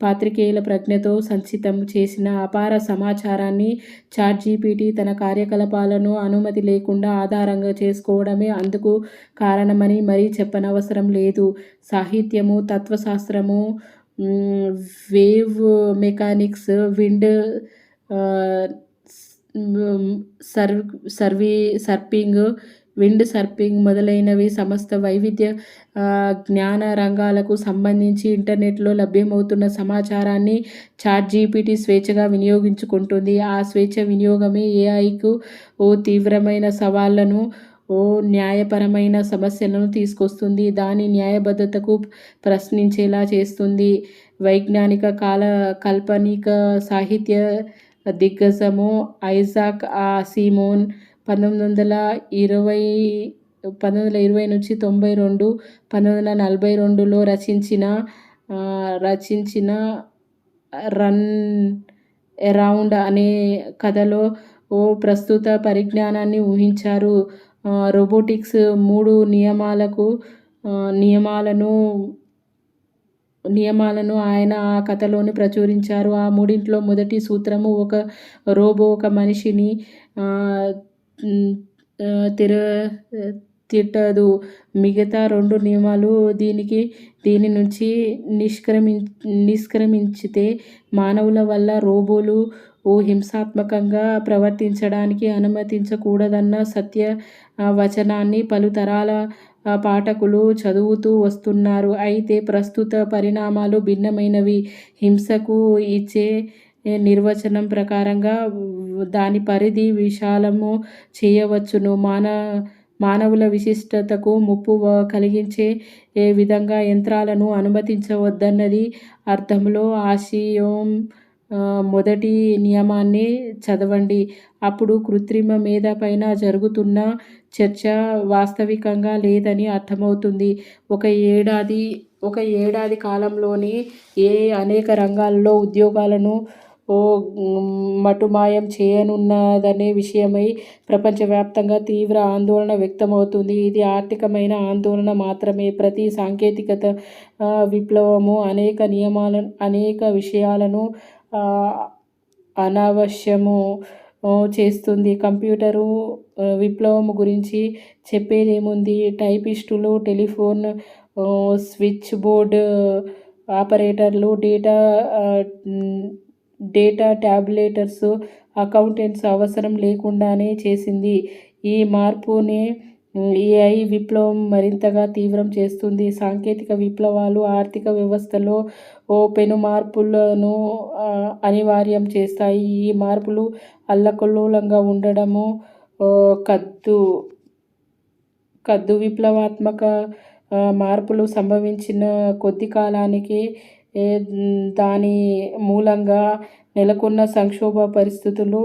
పాత్రికేయుల ప్రజ్ఞతో సంచితం చేసిన అపార సమాచారాన్ని చాట్ జీపీటీ తన కార్యకలాపాలను అనుమతి లేకుండా ఆధారంగా చేసుకోవడమే అందుకు కారణమని మరీ చెప్పనవసరం లేదు. సాహిత్యము, తత్వశాస్త్రము, వేవ్ మెకానిక్స్, విండ్ సర్ఫింగ్ మొదలైనవి సమస్త వైవిధ్య జ్ఞాన రంగాలకు సంబంధించి ఇంటర్నెట్లో లభ్యమవుతున్న సమాచారాన్ని చాట్ జీపీటీ స్వేచ్ఛగా వినియోగించుకుంటుంది. ఆ స్వేచ్ఛ వినియోగమే ఏఐకు తీవ్రమైన సవాళ్లను, న్యాయపరమైన సమస్యలను తీసుకొస్తుంది. దాని న్యాయబద్ధతకు ప్రశ్నించేలా చేస్తుంది. వైజ్ఞానిక కాల్పనిక సాహిత్య దిగ్గజము ఐజాక్ ఆసిమోవ్ 1920-1942లో రచించిన రన్ ఎరౌండ్ అనే కథలో ప్రస్తుత పరిజ్ఞానాన్ని ఊహించారు. రోబోటిక్స్ 3 నియమాలను ఆయన ఆ కథలోని ప్రచురించారు. ఆ మూడింట్లో మొదటి సూత్రము ఒక రోబో ఒక మనిషిని తిర తిట్టదు. మిగతా 2 నియమాలు దీని నుంచి నిష్క్రమించితే మానవుల వల్ల రోబోలు హింసాత్మకంగా ప్రవర్తించడానికి అనుమతించకూడదన్న సత్య వచనాన్ని పలు తరాల పాఠకులు చదువుతూ వస్తున్నారు. అయితే ప్రస్తుత పరిణామాలు భిన్నమైనవి. హింసకు ఇచ్చే నిర్వచనం ప్రకారంగా దాని పరిధి విశాలము చేయవచ్చును. మానవుల విశిష్టతకు ముప్పు కలిగించే విధంగా యంత్రాలను అనుమతించవద్దన్నది అర్థంలో ఆసియోమ్. మొదటి నియమాన్ని చదవండి. అప్పుడు కృత్రిమ మేధ పైన జరుగుతున్న చర్చ వాస్తవికంగా లేదని అర్థమవుతుంది. ఒక ఏడాది కాలంలోనే అనేక రంగాల్లో ఉద్యోగాలను మటుమాయం చేయనున్నదనే విషయమై ప్రపంచవ్యాప్తంగా తీవ్ర ఆందోళన వ్యక్తమవుతుంది. ఇది ఆర్థికమైన ఆందోళన మాత్రమే. ప్రతి సాంకేతికత విప్లవము అనేక విషయాలను అనావశ్యము చేస్తుంది. కంప్యూటరు విప్లవము గురించి చెప్పేదేముంది? టైపిస్టులు, టెలిఫోన్ స్విచ్ బోర్డ్ ఆపరేటర్లు, డేటా ట్యాబ్యులేటర్స్, అకౌంటెంట్స్ అవసరం లేకుండానే చేసింది. ఈ మార్పునే ఏఐ విప్లవం మరింతగా తీవ్రం చేస్తుంది. సాంకేతిక విప్లవాలు ఆర్థిక వ్యవస్థలో పెను మార్పులను అనివార్యం చేస్తాయి. ఈ మార్పులు అల్లకల్లోలంగా ఉండడము కద్దు. విప్లవాత్మక మార్పులు సంభవించిన కొద్ది కాలానికే దాని మూలంగా నెలకొన్న సంక్షోభ పరిస్థితులు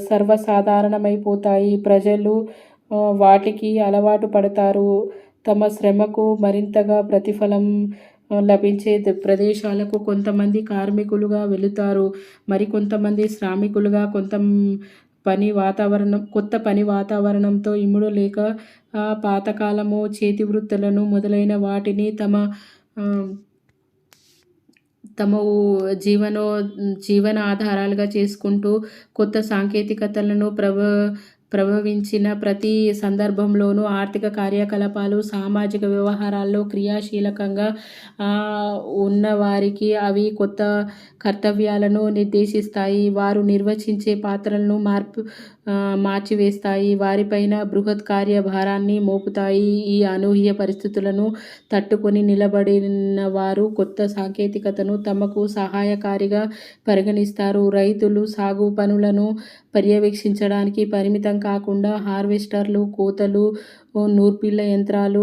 సర్వసాధారణమైపోతాయి. ప్రజలు వాటికి అలవాటు పడతారు. తమ శ్రమకు మరింతగా ప్రతిఫలం లభించే ప్రదేశాలకు కొంతమంది కార్మికులుగా వెళుతారు. మరికొంతమంది శ్రామికులుగా. కొత్త పని వాతావరణంతో ఇమడలేక పాతకాలము చేతివృత్తులను మొదలైన వాటిని తమ జీవనాధారాలుగా చేసుకుంటూ కొత్త సాంకేతికతలను ప్రభవించిన ప్రతి సందర్భంలోనూ ఆర్థిక కార్యకలాపాలు, సామాజిక వ్యవహారాల్లో క్రియాశీలకంగా ఉన్నవారికి అవి కొత్త కర్తవ్యాలను నిర్దేశిస్తాయి. వారు నిర్వహించే పాత్రలను మార్చివేస్తాయి. వారిపైన బృహత్ కార్యభారాన్ని మోపుతాయి. ఈ అనూహ్య పరిస్థితులను తట్టుకొని నిలబడినవారు కొత్త సాంకేతికతను తమకు సహాయకారిగా పరిగణిస్తారు. రైతులు సాగు పనులను పర్యవేక్షించడానికి పరిమితం కాకుండా హార్వెస్టర్లు, కోతలు, నూర్పిళ్ళ యంత్రాలు,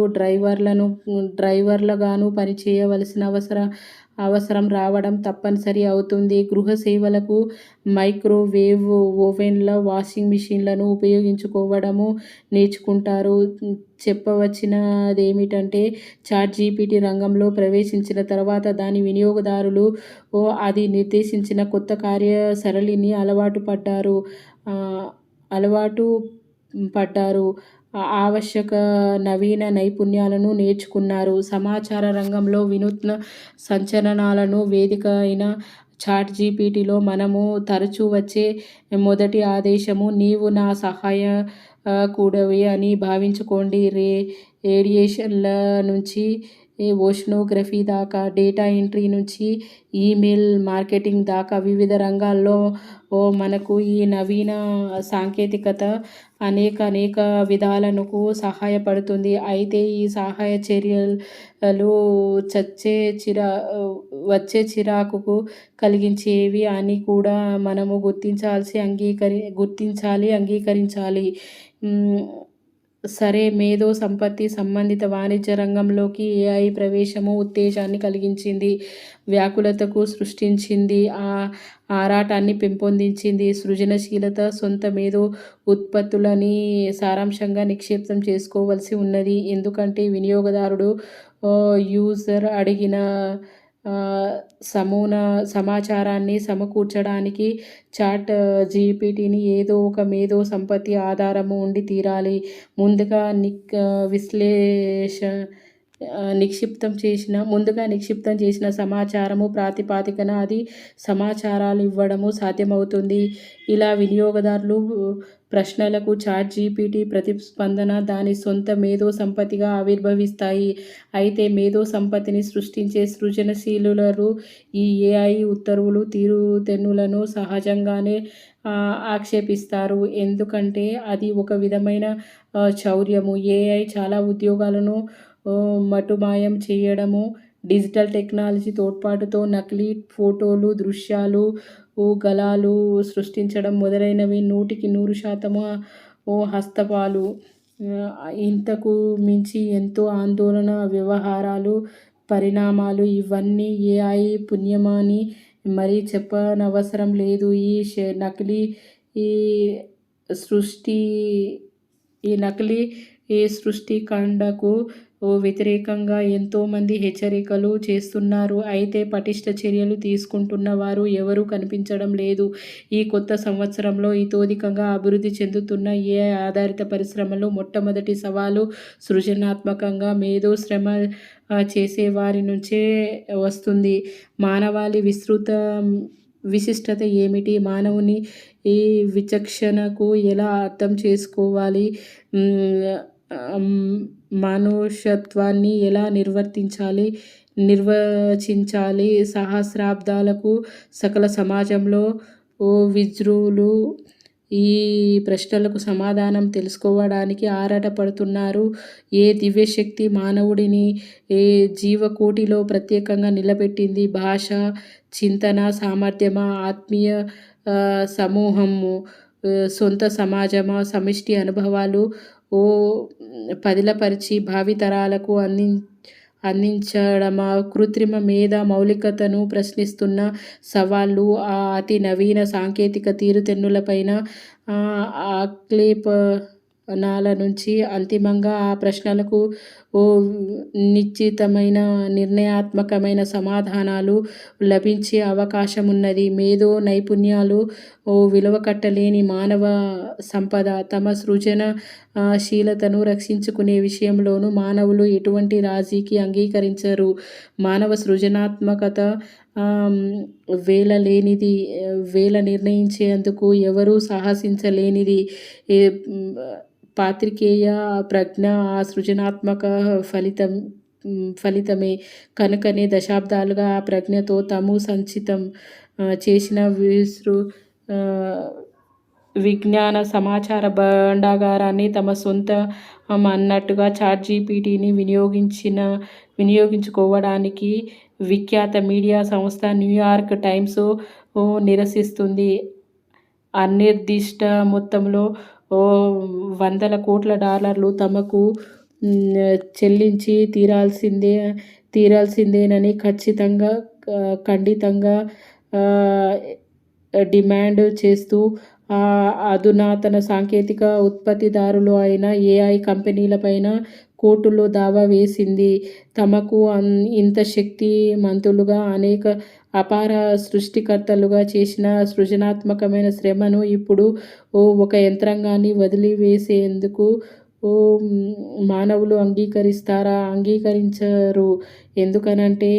డ్రైవర్లుగాను పనిచేయవలసిన అవసరం రావడం తప్పనిసరి అవుతుంది. గృహ సేవలకు మైక్రోవేవ్ ఓవెన్ల, వాషింగ్ మెషీన్లను ఉపయోగించుకోవడము నేర్చుకుంటారు. చెప్పవచ్చినదేమిటంటే చాట్‌జీపీటీ రంగంలో ప్రవేశించిన తర్వాత దాని వినియోగదారులు అది నిర్దేశించిన కొత్త కార్యసరళికి అలవాటు పడ్డారు. ఆవశ్యక నవీన నైపుణ్యాలను నేర్చుకున్నారు. సమాచార రంగంలో వినూత్న సంచలనాలకు వేదిక అయిన చాట్‌జీపీటీలో మనకు తరచూ వచ్చే మొదటి ఆదేశము నీవు నా సహాయకుడివి అని భావించుకోండి. రేడియేషన్ల నుంచి ఓషనోగ్రఫీ దాకా, డేటా ఎంట్రీ నుంచి ఈమెయిల్ మార్కెటింగ్ దాకా వివిధ రంగాల్లో మనకు ఈ నవీన సాంకేతికత అనేక విధాలకు సహాయపడుతుంది. అయితే ఈ సహాయ చర్యలు వచ్చే చిరాకు కలిగించేవి అని కూడా మనము గుర్తించాలి, అంగీకరించాలి. సరే, మేధో సంపత్తి సంబంధిత వాణిజ్య రంగంలోకి ఏఐ ప్రవేశము ఉత్తేజాన్ని కలిగించింది. వ్యాకులతకు సృష్టించింది. ఆరాటాన్ని పెంపొందించింది. సృజనశీలత సొంత మేధో ఉత్పత్తులని సారాంశంగా నిక్షిప్తం చేసుకోవలసి ఉన్నది. ఎందుకంటే వినియోగదారుడు, యూజర్ అడిగిన సమాచారాన్ని సమకూర్చడానికి చాట్ జీపీటీని ఏదో ఒక మేధో సంపత్తి ఆధారము ఉండి తీరాలి. ముందుగా ముందుగా నిక్షిప్తం చేసిన సమాచారము ప్రాతిపదికన అది సమాచారాలు ఇవ్వడము సాధ్యమవుతుంది. ఇలా వినియోగదారులు ప్రశ్నలకు చాట్‌జీపీటీ ప్రతిస్పందన దాని సొంత మేధో సంపత్తిగా ఆవిర్భవిస్తాయి. అయితే మేధో సంపత్తిని సృష్టించే సృజనశీలులు ఈ ఏఐ ఉత్తర్వులు తీరుతెన్నులను సహజంగానే ఆక్షేపిస్తారు. ఎందుకంటే అది ఒక విధమైన చౌర్యము. ఏఐ చాలా ఉద్యోగాలను మటుమాయం చేయడము, డిజిటల్ టెక్నాలజీ తోడ్పాటుతో నకిలీ ఫోటోలు, దృశ్యాలు, గళాలు సృష్టించడం మొదలైనవి 100% హస్తపాలు. ఇంతకు మించి ఎంతో ఆందోళన వ్యవహారాలు, పరిణామాలు ఇవన్నీ ఏఐ పుణ్యమని మరీ చెప్పనవసరం లేదు. నకిలీ ఈ సృష్టి ఈ నకిలీ సృష్టికాండకు వ్యతిరేకంగా ఎంతోమంది హెచ్చరికలు చేస్తున్నారు. అయితే పటిష్ట చర్యలు తీసుకుంటున్న వారు ఎవరూ కనిపించడం లేదు. ఈ కొత్త సంవత్సరంలో ఇతోధికంగా అభివృద్ధి చెందుతున్న ఏఐ ఆధారిత పరిశ్రమలో మొట్టమొదటి సవాలు సృజనాత్మకంగా మేధో శ్రమ చేసేవారి నుంచే వస్తుంది. మానవాళి విశిష్టత ఏమిటి? మానవుని ఈ విచక్షణకు ఎలా అర్థం చేసుకోవాలి? మనుష్యత్వాన్ని ఎలా నిర్వచించాలి? సహస్రాబ్దాలకు సకల సమాజంలో విజ్రులు ఈ ప్రశ్నలకు సమాధానం తెలుసుకోవడానికి ఆరాటపడుతున్నారు. ఏ దివ్యశక్తి మానవుడిని జీవకోటిలో ప్రత్యేకంగా నిలబెట్టింది? భాష, చింతన సామర్థ్యమా? ఆత్మీయ సమూహము, సొంత సమాజమా? సమిష్టి అనుభవాలు పదిలపరిచి భావితరాలకు అందించడమా? కృత్రిమ మేధ మౌలికతను ప్రశ్నిస్తున్న సవాళ్లు ఆ అతి నవీన సాంకేతిక తీరుతెన్నులపైన ఆక్షేపణల నుంచి అంతిమంగా ఆ ప్రశ్నలకు నిశ్చితమైన నిర్ణయాత్మకమైన సమాధానాలు లభించే అవకాశమున్నది. మేధో నైపుణ్యాలు విలువకట్టలేని మానవ సంపద. తమ సృజనశీలతను రక్షించుకునే విషయంలోనూ మానవులు ఎటువంటి రాజీకి అంగీకరించరు. మానవ సృజనాత్మకత వేల నిర్ణయించేందుకు ఎవరూ సాహసించలేనిది. పాత్రికేయ ప్రజ్ఞ ఆ సృజనాత్మక ఫలితమే కనుకనే దశాబ్దాలుగా ఆ ప్రజ్ఞతో తాము సంచితం చేసిన విజ్ఞాన సమాచార భాండాగారాన్ని తమ సొంతం అన్నట్టుగా చాట్‌జీపీటీని వినియోగించుకోవడానికి విఖ్యాత మీడియా సంస్థ న్యూయార్క్ టైమ్స్ నిరసిస్తుంది. అనిర్దిష్ట మొత్తంలో $100 కోట్ల తమకు చెల్లించి తీరాల్సిందేనని ఖండితంగా డిమాండ్ చేస్తూ అధునాతన సాంకేతిక ఉత్పత్తిదారులు అయిన ఏఐ కంపెనీలపైన కోర్టులో దావా వేసింది. తమకు ఇంత శక్తిమంతులుగా, అనేక అపార సృష్టికర్తలుగా చేసిన సృజనాత్మకమైన శ్రమను ఇప్పుడు ఒక యంత్రాంగాన్ని వదిలివేసేందుకు మానవులు అంగీకరిస్తారా? అంగీకరించరు. ఎందుకనంటే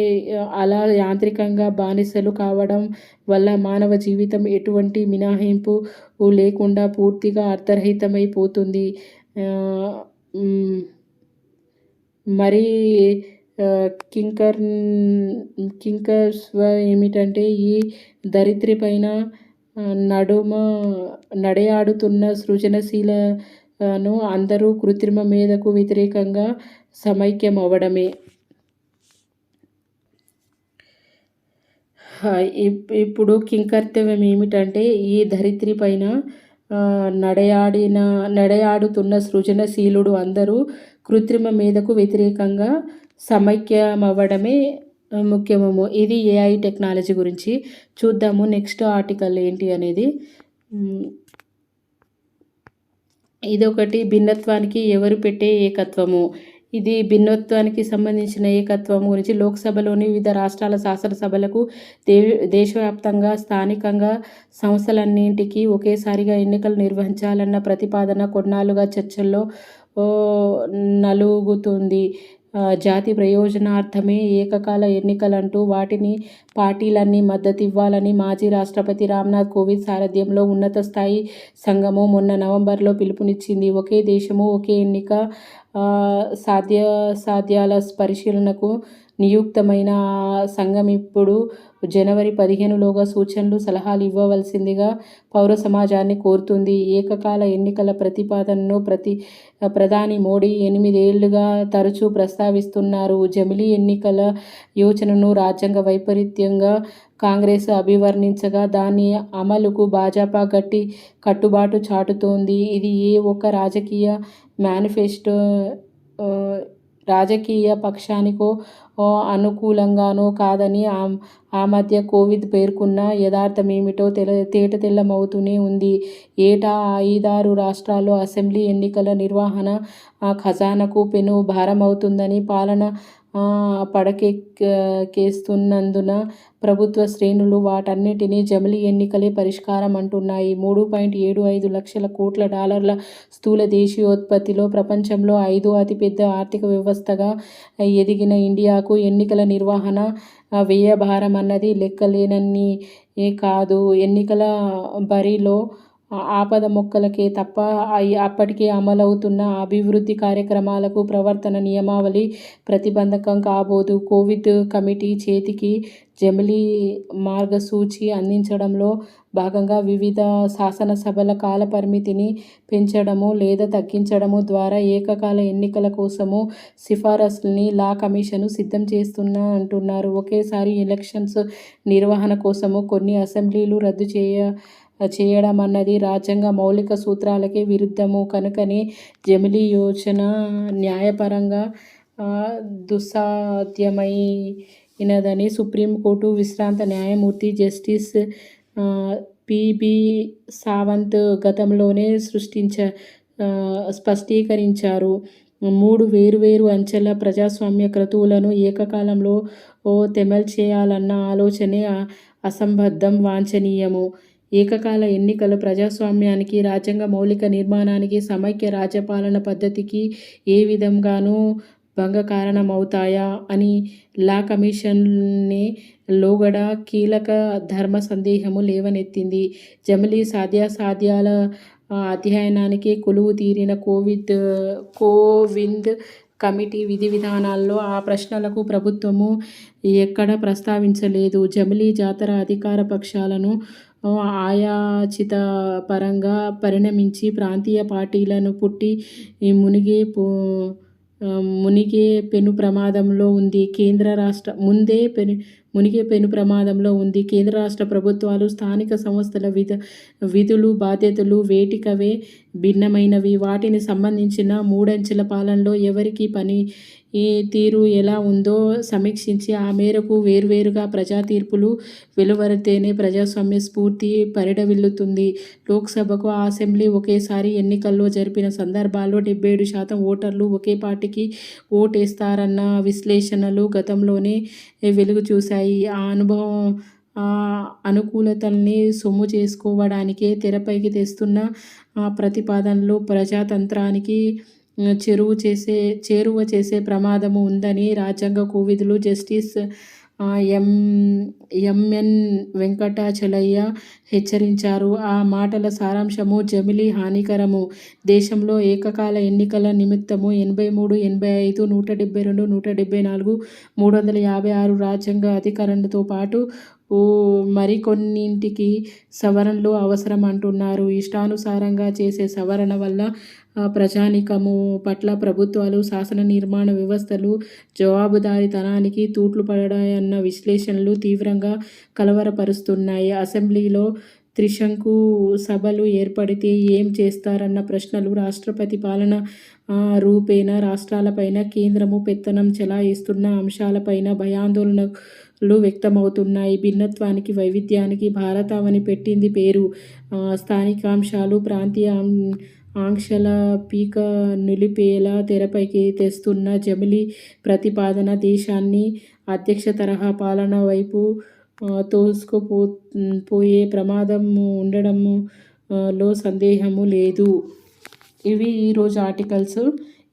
అలా యాంత్రికంగా బానిసలు కావడం వల్ల మానవ జీవితం ఎటువంటి మినహాయింపు లేకుండా పూర్తిగా అర్థరహితమైపోతుంది. మరి కింకర్స్వ ఏమిటంటే ఈ ధరిత్రిపైన నడయాడుతున్న సృజనశీలను అందరూ కృత్రిమ మేధకు వ్యతిరేకంగా సమైక్యమవ్వడమే. ఇప్పుడు కింకర్తవ్యం ఏమిటంటే ఈ ధరిత్రిపైన నడయాడుతున్న సృజనశీలుడు అందరూ కృత్రిమ మేధకు వ్యతిరేకంగా సమైక్యమవ్వడమే ముఖ్యము. ఇది ఏఐ టెక్నాలజీ గురించి. చూద్దాము నెక్స్ట్ ఆర్టికల్ ఏంటి అనేది. ఇదొకటి భిన్నత్వానికి ఎవరు పెట్టే ఏకత్వము. ఇది భిన్నత్వానికి సంబంధించిన ఏకత్వం గురించి లోక్సభలోని వివిధ రాష్ట్రాల శాసనసభలకు దేశవ్యాప్తంగా స్థానికంగా సంస్థలన్నింటికీ ఒకేసారిగా ఎన్నికలు నిర్వహించాలన్న ప్రతిపాదన కొన్నాళ్లుగా చర్చల్లో నలుగుతుంది. జాతి ప్రయోజనార్థమే ఏకకాల ఎన్నికలంటూ వాటిని పార్టీలన్నీ మద్దతివ్వాలని మాజీ రాష్ట్రపతి రామ్నాథ్ కోవింద్ సారథ్యంలో ఉన్నత స్థాయి సంఘము మొన్న నవంబర్లో పిలుపునిచ్చింది. ఒకే దేశము ఒకే ఎన్నిక సాధ్యాసాధ్యాల పరిశీలనకు నియుక్తమైన ఆ సంఘం ఇప్పుడు జనవరి 15లోగా సూచనలు, సలహాలు ఇవ్వవలసిందిగా పౌర సమాజాన్ని కోరుతుంది. ఏకకాల ఎన్నికల ప్రతిపాదనను ప్రధాని మోడీ 8 ఏళ్లుగా తరచూ ప్రస్తావిస్తున్నారు. జమిలీ ఎన్నికల యోచనను రాజ్యాంగ వైపరీత్యంగా కాంగ్రెస్ అభివర్ణించగా దాని అమలుకు భాజపా గట్టి కట్టుబాటు చాటుతోంది. ఇది ఏ ఒక్క రాజకీయ పక్షానికో అనుకూలంగానో కాదని ఆ మధ్య కోవింద్ పేర్కొన్న యథార్థమేమిటో తేటతెల్లమవుతూనే ఉంది. ఏటా 5-6 రాష్ట్రాల్లో అసెంబ్లీ ఎన్నికల నిర్వహణ ఖజానాకు పెను భారమవుతుందని పాలన పడకెక్కిస్తున్నందున ప్రభుత్వ శ్రేణులు వాటన్నిటినీ జమిలీ ఎన్నికలే పరిష్కారం అంటున్నాయి. 3.75 లక్షల కోట్ల డాలర్ల స్థూల దేశీయోత్పత్తితో ప్రపంచంలో 5వ అతిపెద్ద ఆర్థిక వ్యవస్థగా ఎదిగిన ఇండియాకు ఎన్నికల నిర్వహణ వ్యయభారమన్నది లెక్కలేనన్ని కాదు. ఎన్నికల బరిలో ఆపద మొక్కలకే తప్ప అప్పటికే అమలవుతున్న అభివృద్ధి కార్యక్రమాలకు ప్రవర్తన నియమావళి ప్రతిబంధకం కాబోదు. కోవిద్ కమిటీ చేతికి జమిలీ మార్గసూచి అందించడంలో భాగంగా వివిధ శాసనసభల కాలపరిమితిని పెంచడము లేదా తగ్గించడము ద్వారా ఏకకాల ఎన్నికల కోసము సిఫారసుల్ని లా కమిషన్ సిద్ధం అంటున్నారు. ఒకేసారి ఎలక్షన్స్ నిర్వహణ కోసము కొన్ని అసెంబ్లీలు రద్దు చేయడమన్నది రాజ్యాంగ మౌలిక సూత్రాలకే విరుద్ధము కనుకనే జమిలీ యోచన న్యాయపరంగా దుస్సాధ్యమైనదని సుప్రీంకోర్టు విశ్రాంత న్యాయమూర్తి జస్టిస్ పి.బి. సావంత్ గతంలోనే స్పష్టీకరించారు. 3 వేర్వేరు అంచెల ప్రజాస్వామ్య క్రతువులను ఏకకాలంలో తెమల్చేయాలన్న ఆలోచనే అసంబద్ధం, వాంఛనీయము. ఏకకాల ఎన్నికలు ప్రజాస్వామ్యానికి, రాజ్యాంగ మౌలిక నిర్మాణానికి, సమైక్య రాజ్యపాలన పద్ధతికి ఏ విధంగానూ భంగకారణమవుతాయా అని లా కమిషన్నే లోగడ కీలక ధర్మ సందేహము లేవనెత్తింది. జమిలీ సాధ్యాసాధ్యాల అధ్యయనానికి కొలువు తీరిన కోవింద్ కమిటీ విధి విధానాల్లో ఆ ప్రశ్నలకు ప్రభుత్వము ఎక్కడా ప్రస్తావించలేదు. జమిలీ జాతర అధికార పక్షాలను అయాచితపరంగా పరిణమించి ప్రాంతీయ పార్టీలను పుట్టి మునిగే పెను ప్రమాదంలో ఉంది. కేంద్ర రాష్ట్ర ప్రభుత్వాలు, స్థానిక సంస్థల విధులు, బాధ్యతలు వేటికవే భిన్నమైనవి. వాటికి సంబంధించిన మూడంచెల పాలనలో ఎవరికి పని తీరు ఎలా ఉందో సమీక్షించి ఆ మేరకు వేర్వేరుగా ప్రజా తీర్పులు వెలువడితేనే ప్రజాస్వామ్య స్ఫూర్తి పరిఢవిల్లుతుంది. లోక్సభకు, అసెంబ్లీ ఒకేసారి ఎన్నికల్లో జరిపిన సందర్భాల్లో 77% ఓటర్లు ఒకే పార్టీకి ఓటేస్తారన్న విశ్లేషణలు గతంలోనే వెలుగు చూశాయి. ఆ అనుకూలతల్ని సొమ్ము చేసుకోవడానికే తెరపైకి తెస్తున్న ప్రతిపాదనలు ప్రజాతంత్రానికి చేరువ చేసే ప్రమాదము ఉందని రాజ్యాంగ కోవిదులు జస్టిస్ ఎం.ఎన్. వెంకటాచలయ్య హెచ్చరించారు. ఆ మాటల సారాంశము: జమిలీ హానికరము. దేశంలో ఏకకాల ఎన్నికల నిమిత్తము 83, 85, 172, 174, 356 రాజ్యాంగ అధికరణలతో పాటు మరికొన్నింటికి సవరణలు అవసరం అంటున్నారు. ఇష్టానుసారంగా చేసే సవరణ వల్ల ప్రజానీకము పట్ల ప్రభుత్వాలు, శాసన నిర్మాణ వ్యవస్థలు జవాబుదారీతనానికి తూట్లు పడతాయన్న విశ్లేషణలు తీవ్రంగా కలవరపరుస్తున్నాయి. అసెంబ్లీలో త్రిశంకు సభలు ఏర్పడితే ఏం చేస్తారన్న ప్రశ్నలు, రాష్ట్రపతి పాలన రూపేణా రాష్ట్రాలపైన కేంద్రము పెత్తనం చెలాయిస్తున్న అంశాలపైన భయాందోళనలు వ్యక్తమవుతున్నాయి. భిన్నత్వానికి, వైవిధ్యానికి భారతావని పెట్టింది పేరు. స్థానికాంశాలు, ప్రాంతీయ ఆంక్షల పీక నులిపేలా తెరపైకి తెస్తున్న జమిలీ ప్రతిపాదన దేశాన్ని అధ్యక్ష తరహా పాలన వైపు తోసుకుపోయే ప్రమాదం ఉండడంలో సందేహము లేదు. ఇవి ఈరోజు ఆర్టికల్స్.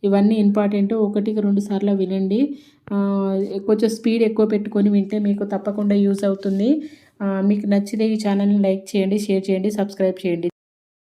ఇవన్నీ ఇంపార్టెంట్. ఒకటికి 2 సార్లు వినండి. కొంచెం స్పీడ్ ఎక్కువ పెట్టుకొని వింటే మీకు తప్పకుండా యూజ్ అవుతుంది. మీకు నచ్చితే ఈ ఛానల్‌ని లైక్ చేయండి, షేర్ చేయండి, సబ్స్క్రైబ్ చేయండి.